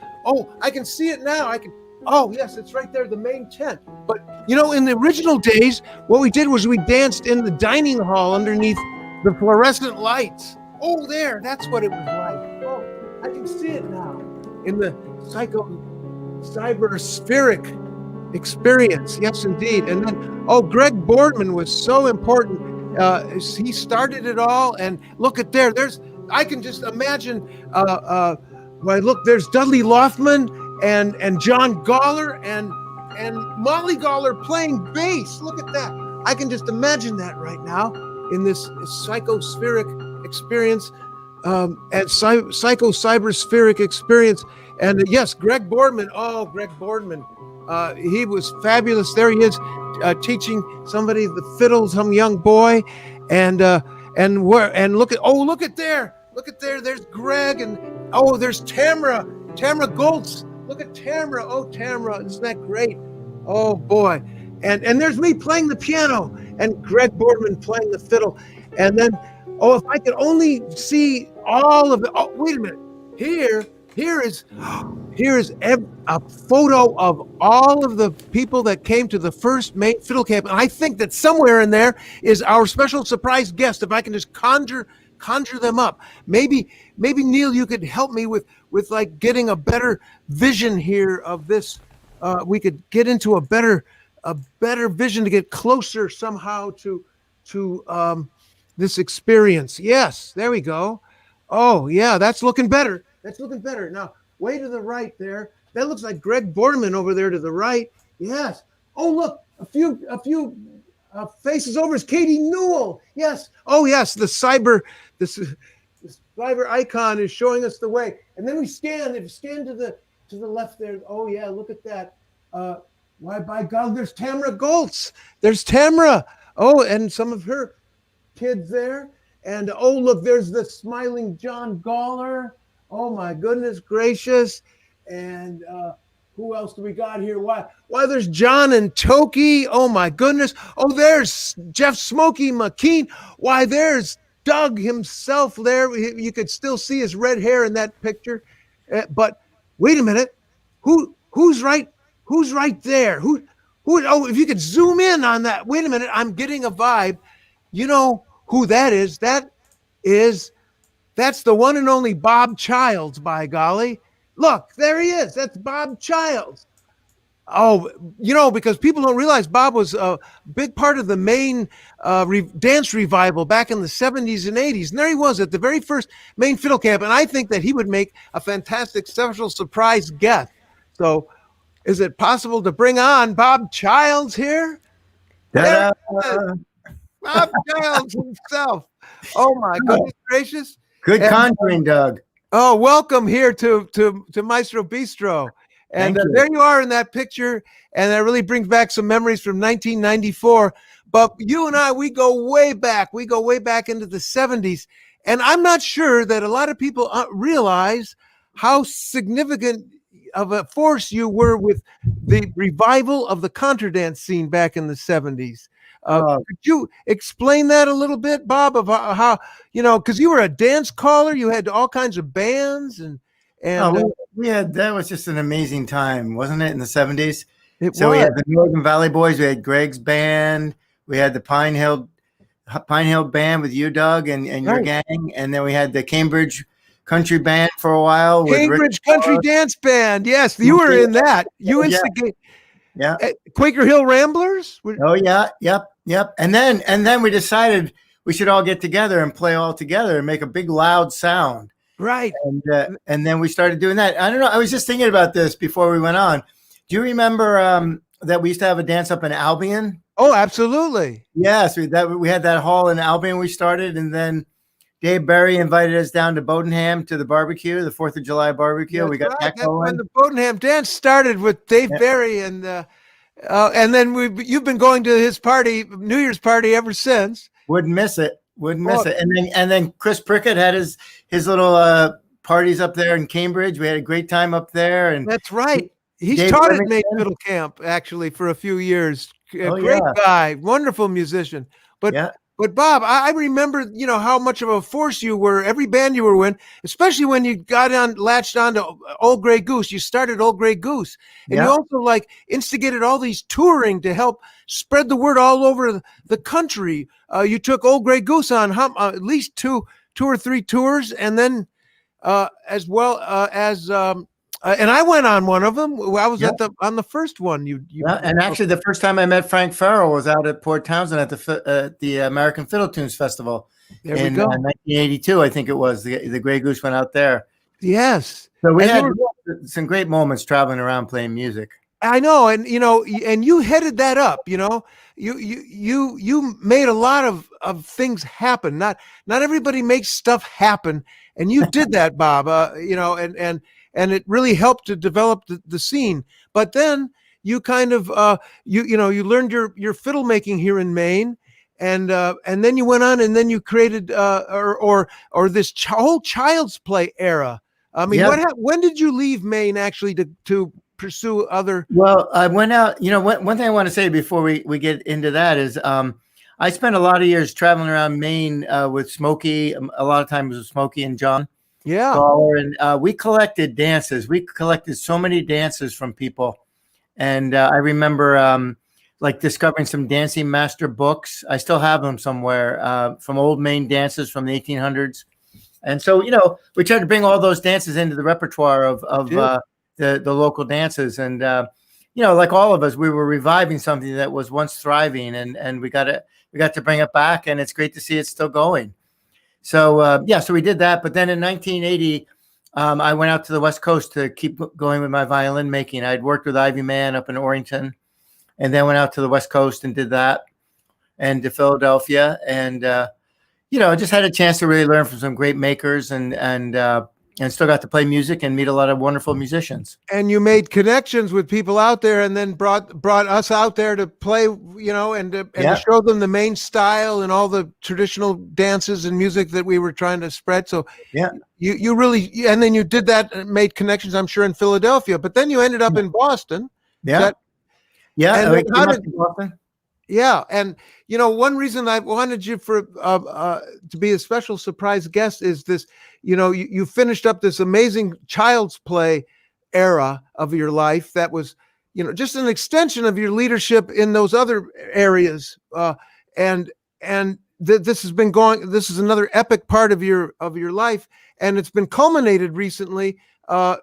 I can see it now. Oh yes, it's right there, the main tent. But in the original days, what we did was we danced in the dining hall underneath the fluorescent lights. Oh, there, that's what it was like. Oh, I can see it now in the cyberspheric experience. Yes, indeed. And then, Greg Boardman was so important. He started it all, and look at there. I can just imagine. There's Dudley Loftman and John Goller and Molly Goller playing bass. Look at that. I can just imagine that right now in this psychospheric experience, and cyberspheric experience. And yes, Greg Boardman. Oh, Greg Boardman. He was fabulous. There he is, teaching somebody the fiddle, some young boy, and look at there. There's Greg, and there's Tamara Goltz. Look at Tamara. Oh, Tamara, isn't that great? Oh boy, and there's me playing the piano, and Greg Boardman playing the fiddle, and then if I could only see all of it. Oh, wait a minute. Here is a photo of all of the people that came to the first Maine fiddle camp, and I think that somewhere in there is our special surprise guest. If I can just conjure them up, maybe Neil, you could help me with like getting a better vision here of this. We could get into a better vision to get closer somehow to this experience. Yes, there we go. Oh yeah, that's looking better. Now, way to the right there. That looks like Greg Boardman over there to the right. Yes. Oh, look, a few faces over is Katie Newell. Yes. Oh, yes. The cyber icon is showing us the way. And then we scan to the left there. Oh yeah, look at that. Why, by God, there's Tamara Goltz. There's Tamara. Oh, and some of her kids there. And look, there's the smiling John Goller. Oh my goodness gracious. And who else do we got here? Why there's John and Toki. Oh my goodness. Oh, there's Jeff Smokey McKean. Why, there's Doug himself there. You could still see his red hair in that picture. But wait a minute. Who's right there? Oh, if you could zoom in on that. Wait a minute. I'm getting a vibe. You know who that is? That's the one and only Bob Childs, by golly. Look, there he is. That's Bob Childs. Oh, because people don't realize Bob was a big part of the Maine dance revival back in the 70s and 80s. And there he was at the very first Maine fiddle camp. And I think that he would make a fantastic special surprise guest. So is it possible to bring on Bob Childs here? Bob Childs himself. Oh, my goodness gracious. Good conjuring, Doug. Oh, welcome here to Maestro Bistro. And there you are in that picture. And that really brings back some memories from 1994. But you and I, we go way back. We go way back into the 70s. And I'm not sure that a lot of people realize how significant of a force you were with the revival of the contra dance scene back in the 70s. Could you explain that a little bit, Bob, of how because you were a dance caller, you had all kinds of bands, and we had, that was just an amazing time, wasn't it, in the 70s? So we had the Northern Valley Boys, we had Greg's band, we had the Pine Hill band with you, Doug, and your gang, and then we had the Cambridge Country Band for a while. Cambridge Country Dance Band, yes, you were in that. You instigate. Yeah. Quaker Hill Ramblers. Oh yeah, yep. And then we decided we should all get together and play all together and make a big loud sound. Right. And then we started doing that. I don't know. I was just thinking about this before we went on. Do you remember that we used to have a dance up in Albion? Oh, absolutely. Yes, we had that hall in Albion we started, and then Dave Berry invited us down to Bodenham to the barbecue, the 4th of July barbecue. That's we got that That's going. when the Bodenham dance started with Dave Berry, and then you've been going to his party, New Year's party, ever since. Wouldn't miss it. And then Chris Prickett had his little parties up there in Cambridge. We had a great time up there. And that's right. He's Dave taught at Remington. Maine Fiddle Camp actually for a few years. Oh, Great yeah. guy, wonderful musician. But Bob, I remember, how much of a force you were. Every band you were in, especially when you latched on to Old Grey Goose. You started Old Grey Goose, and you also instigated all these touring to help spread the word all over the country. You took Old Grey Goose on at least two or three tours, and then as well as. And I went on one of them. I was on the first one. And actually, the first time I met Frank Farrell was out at Port Townsend at the American Fiddle Tunes Festival in 1982. I think it was the Grey Goose went out there. Yes. So we had some great moments traveling around playing music. I know, and and you headed that up. You made a lot of things happen. Not everybody makes stuff happen, and you did that, Bob. And it really helped to develop the scene. But then you kind of you learned your fiddle making here in Maine, and then you went on and then you created or this whole child's play era. I mean, when did you leave Maine actually to pursue other? Well, I went out. One thing I want to say before we get into that is I spent a lot of years traveling around Maine with Smokey. A lot of times with Smokey and John. Yeah. And we collected dances. We collected so many dances from people. And I remember discovering some dancing master books. I still have them somewhere from old Maine dances from the 1800s. And so, we tried to bring all those dances into the repertoire of the local dances. And, like all of us, we were reviving something that was once thriving, and we got to bring it back. And it's great to see it still going. So, so we did that. But then in 1980, I went out to the West Coast to keep going with my violin making. I'd worked with Ivy Mann up in Orrington, and then went out to the West Coast and did that, and to Philadelphia. And, just had a chance to really learn from some great makers and still got to play music and meet a lot of wonderful musicians. And you made connections with people out there, and then brought us out there to play, and to show them the Maine style and all the traditional dances and music that we were trying to spread. So you really, and then you did that and made connections, I'm sure, in Philadelphia, but then you ended up in Boston. Boston. Yeah, and one reason I wanted you to be a special surprise guest is this. You finished up this amazing child's play era of your life that was, just an extension of your leadership in those other areas. This has been going. This is another epic part of your life, and it's been culminated recently. You've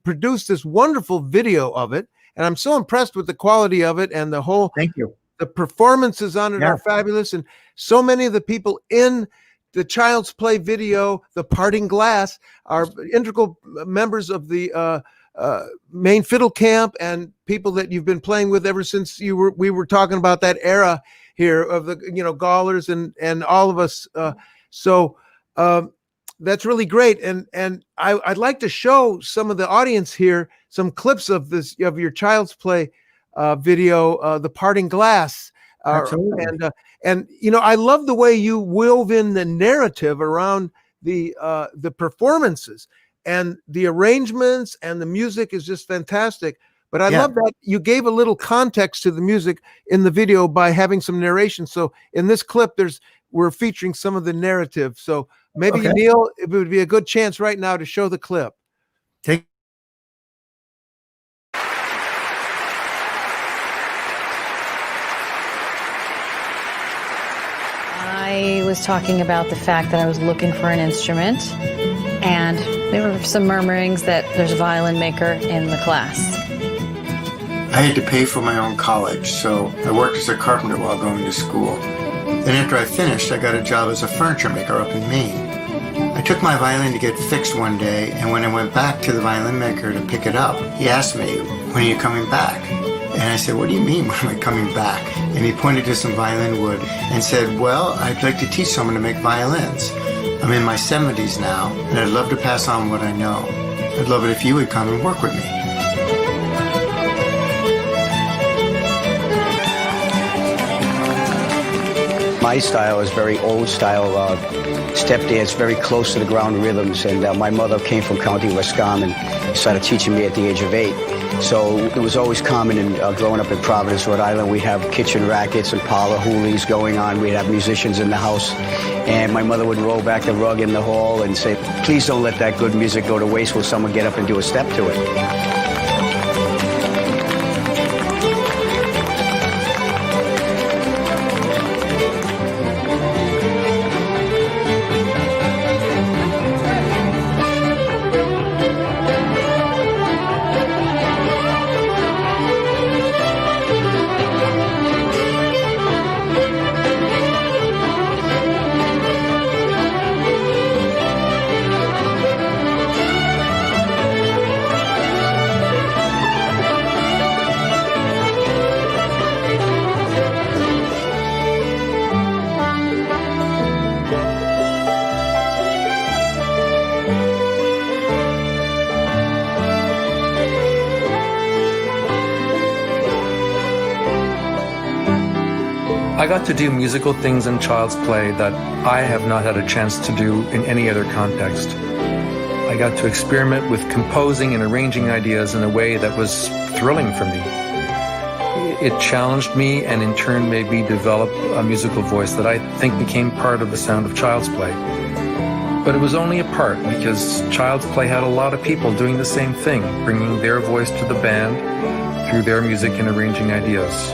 produced this wonderful video of it. And I'm so impressed with the quality of it and the whole. Thank you. The performances on it are fabulous, and so many of the people in the Child's Play video, The Parting Glass, are integral members of the Maine Fiddle Camp and people that you've been playing with ever since we were talking about that era here of the Gallers and all of us. That's really great, and I'd like to show some of the audience here some clips of your Child's Play video, The Parting Glass. Absolutely. And I love the way you wove in the narrative around the performances, and the arrangements and the music is just fantastic. But I love that you gave a little context to the music in the video by having some narration. So in this clip, we're featuring some of the narrative. So maybe, Neil, it would be a good chance right now to show the clip. I was talking about the fact that I was looking for an instrument, and there were some murmurings that there's a violin maker in the class. I had to pay for my own college, so I worked as a carpenter while going to school. Then after I finished, I got a job as a furniture maker up in Maine. I took my violin to get fixed one day, and when I went back to the violin maker to pick it up, he asked me, "When are you coming back?" And I said, "What do you mean, when am I coming back?" And he pointed to some violin wood and said, "Well, I'd like to teach someone to make violins. I'm in my 70s now, and I'd love to pass on what I know. I'd love it if you would come and work with me." My style is very old style step dance, very close to the ground rhythms. And my mother came from County Roscommon and started teaching me at the age of 8. So it was always common in growing up in Providence, Rhode Island. We'd have kitchen rackets and parlor hoolies going on. We'd have musicians in the house. And my mother would roll back the rug in the hall and say, "Please don't let that good music go to waste. Will someone get up and do a step to it?" I got to do musical things in child's play that I have not had a chance to do in any other context. I got to experiment with composing and arranging ideas in a way that was thrilling for me. It challenged me and in turn made me develop a musical voice that I think became part of the sound of child's play. But it was only a part because child's play had a lot of people doing the same thing, bringing their voice to the band through their music and arranging ideas.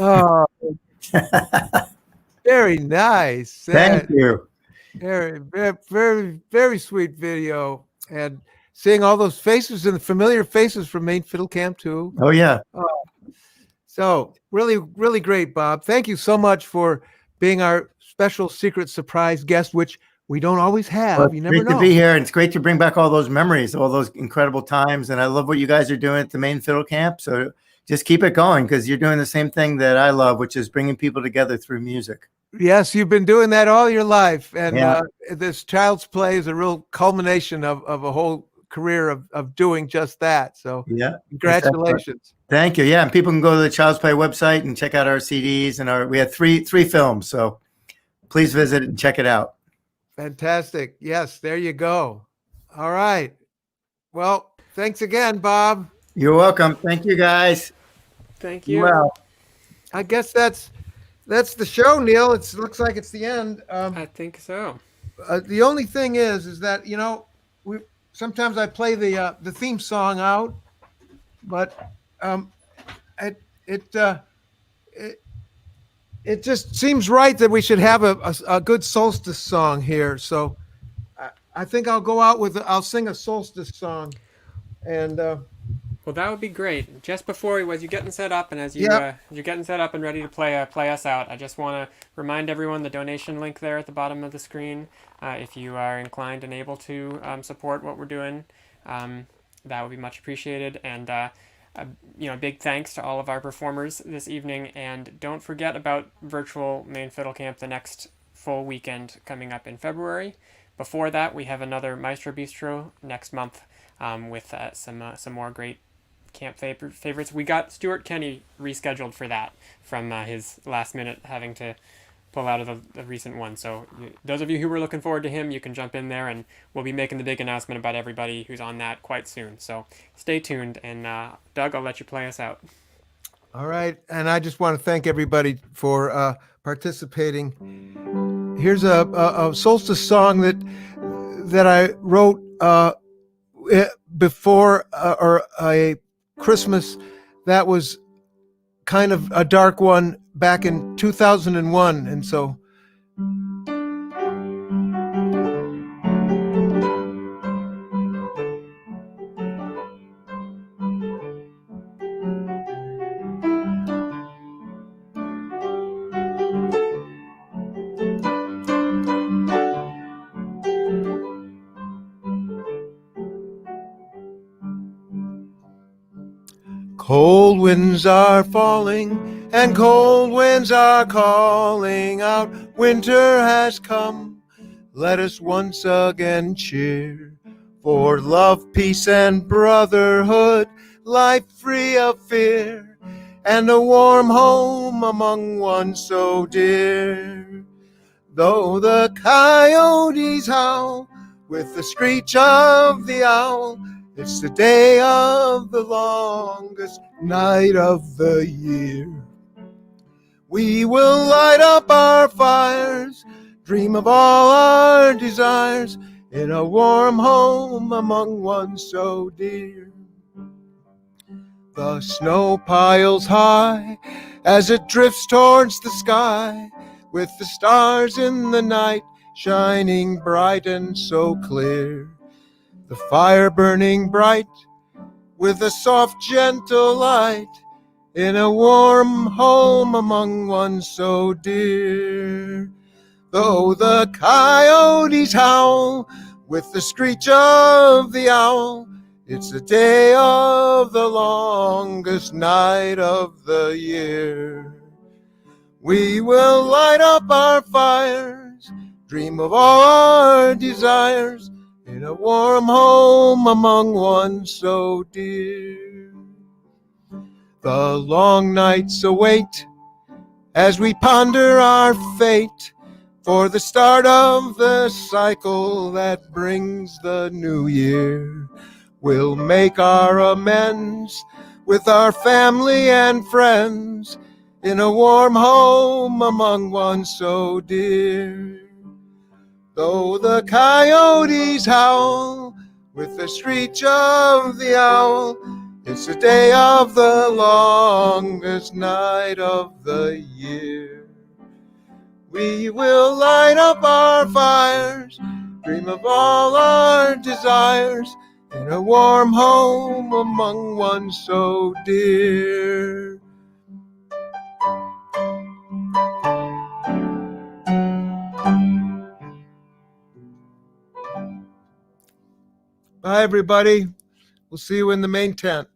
Oh, very nice. Thank you. Very, very, very, very sweet video. And seeing all those faces and the familiar faces from Maine Fiddle Camp too. Oh, yeah. So really, really great, Bob. Thank you so much for being our special secret surprise guest, which we don't always have. Well, you never know. Great to be here. And it's great to bring back all those memories, all those incredible times. And I love what you guys are doing at the Maine Fiddle Camp. So just keep it going because you're doing the same thing that I love, which is bringing people together through music. Yes, you've been doing that all your life. And this Child's Play is a real culmination of a whole career of doing just that. So congratulations. Thank you. Yeah, and people can go to the Child's Play website and check out our CDs. And we have three films. So please visit and check it out. Fantastic. Yes, there you go. All right. Well, thanks again, Bob. You're welcome. Thank you, guys. Thank you. Well, I guess that's the show, Neil. It looks like it's the end. I think so. The only thing is that we sometimes I play the theme song out, but it just seems right that we should have a good solstice song here. So I think I'll go out I'll sing a solstice song, and Well, that would be great. Just before, as you're getting set up, and as you're getting set up and ready to play us out, I just want to remind everyone the donation link there at the bottom of the screen. If you are inclined and able to support what we're doing, that would be much appreciated. And big thanks to all of our performers this evening. And don't forget about virtual Maine Fiddle Camp the next full weekend coming up in February. Before that, we have another Maestro Bistro next month with some more great camp favorites. We got Stuart Kenny rescheduled for that from his last minute having to pull out of the recent one. So those of you who were looking forward to him, you can jump in there, and we'll be making the big announcement about everybody who's on that quite soon. So stay tuned, and Doug, I'll let you play us out. All right, and I just want to thank everybody for participating. Here's a solstice song that I wrote before or a Christmas that was kind of a dark one back in 2001, and so cold winds are falling and cold winds are calling out. Winter has come. Let us once again cheer for love, peace, and brotherhood, life free of fear, and a warm home among one so dear. Though the coyotes howl with the screech of the owl, it's the day of the longest night of the year. We will light up our fires, dream of all our desires, in a warm home among one so dear. The snow piles high as it drifts towards the sky, with the stars in the night shining bright and so clear. The fire burning bright with a soft, gentle light, in a warm home among one so dear. Though the coyotes howl with the screech of the owl, it's the day of the longest night of the year. We will light up our fires, dream of all our desires, in a warm home among one so dear. The long nights await as we ponder our fate, for the start of the cycle that brings the new year. We'll make our amends with our family and friends, in a warm home among one so dear. Though the coyotes howl with the screech of the owl, it's the day of the longest night of the year. We will light up our fires, dream of all our desires, in a warm home among one so dear. Bye, everybody. We'll see you in the main tent.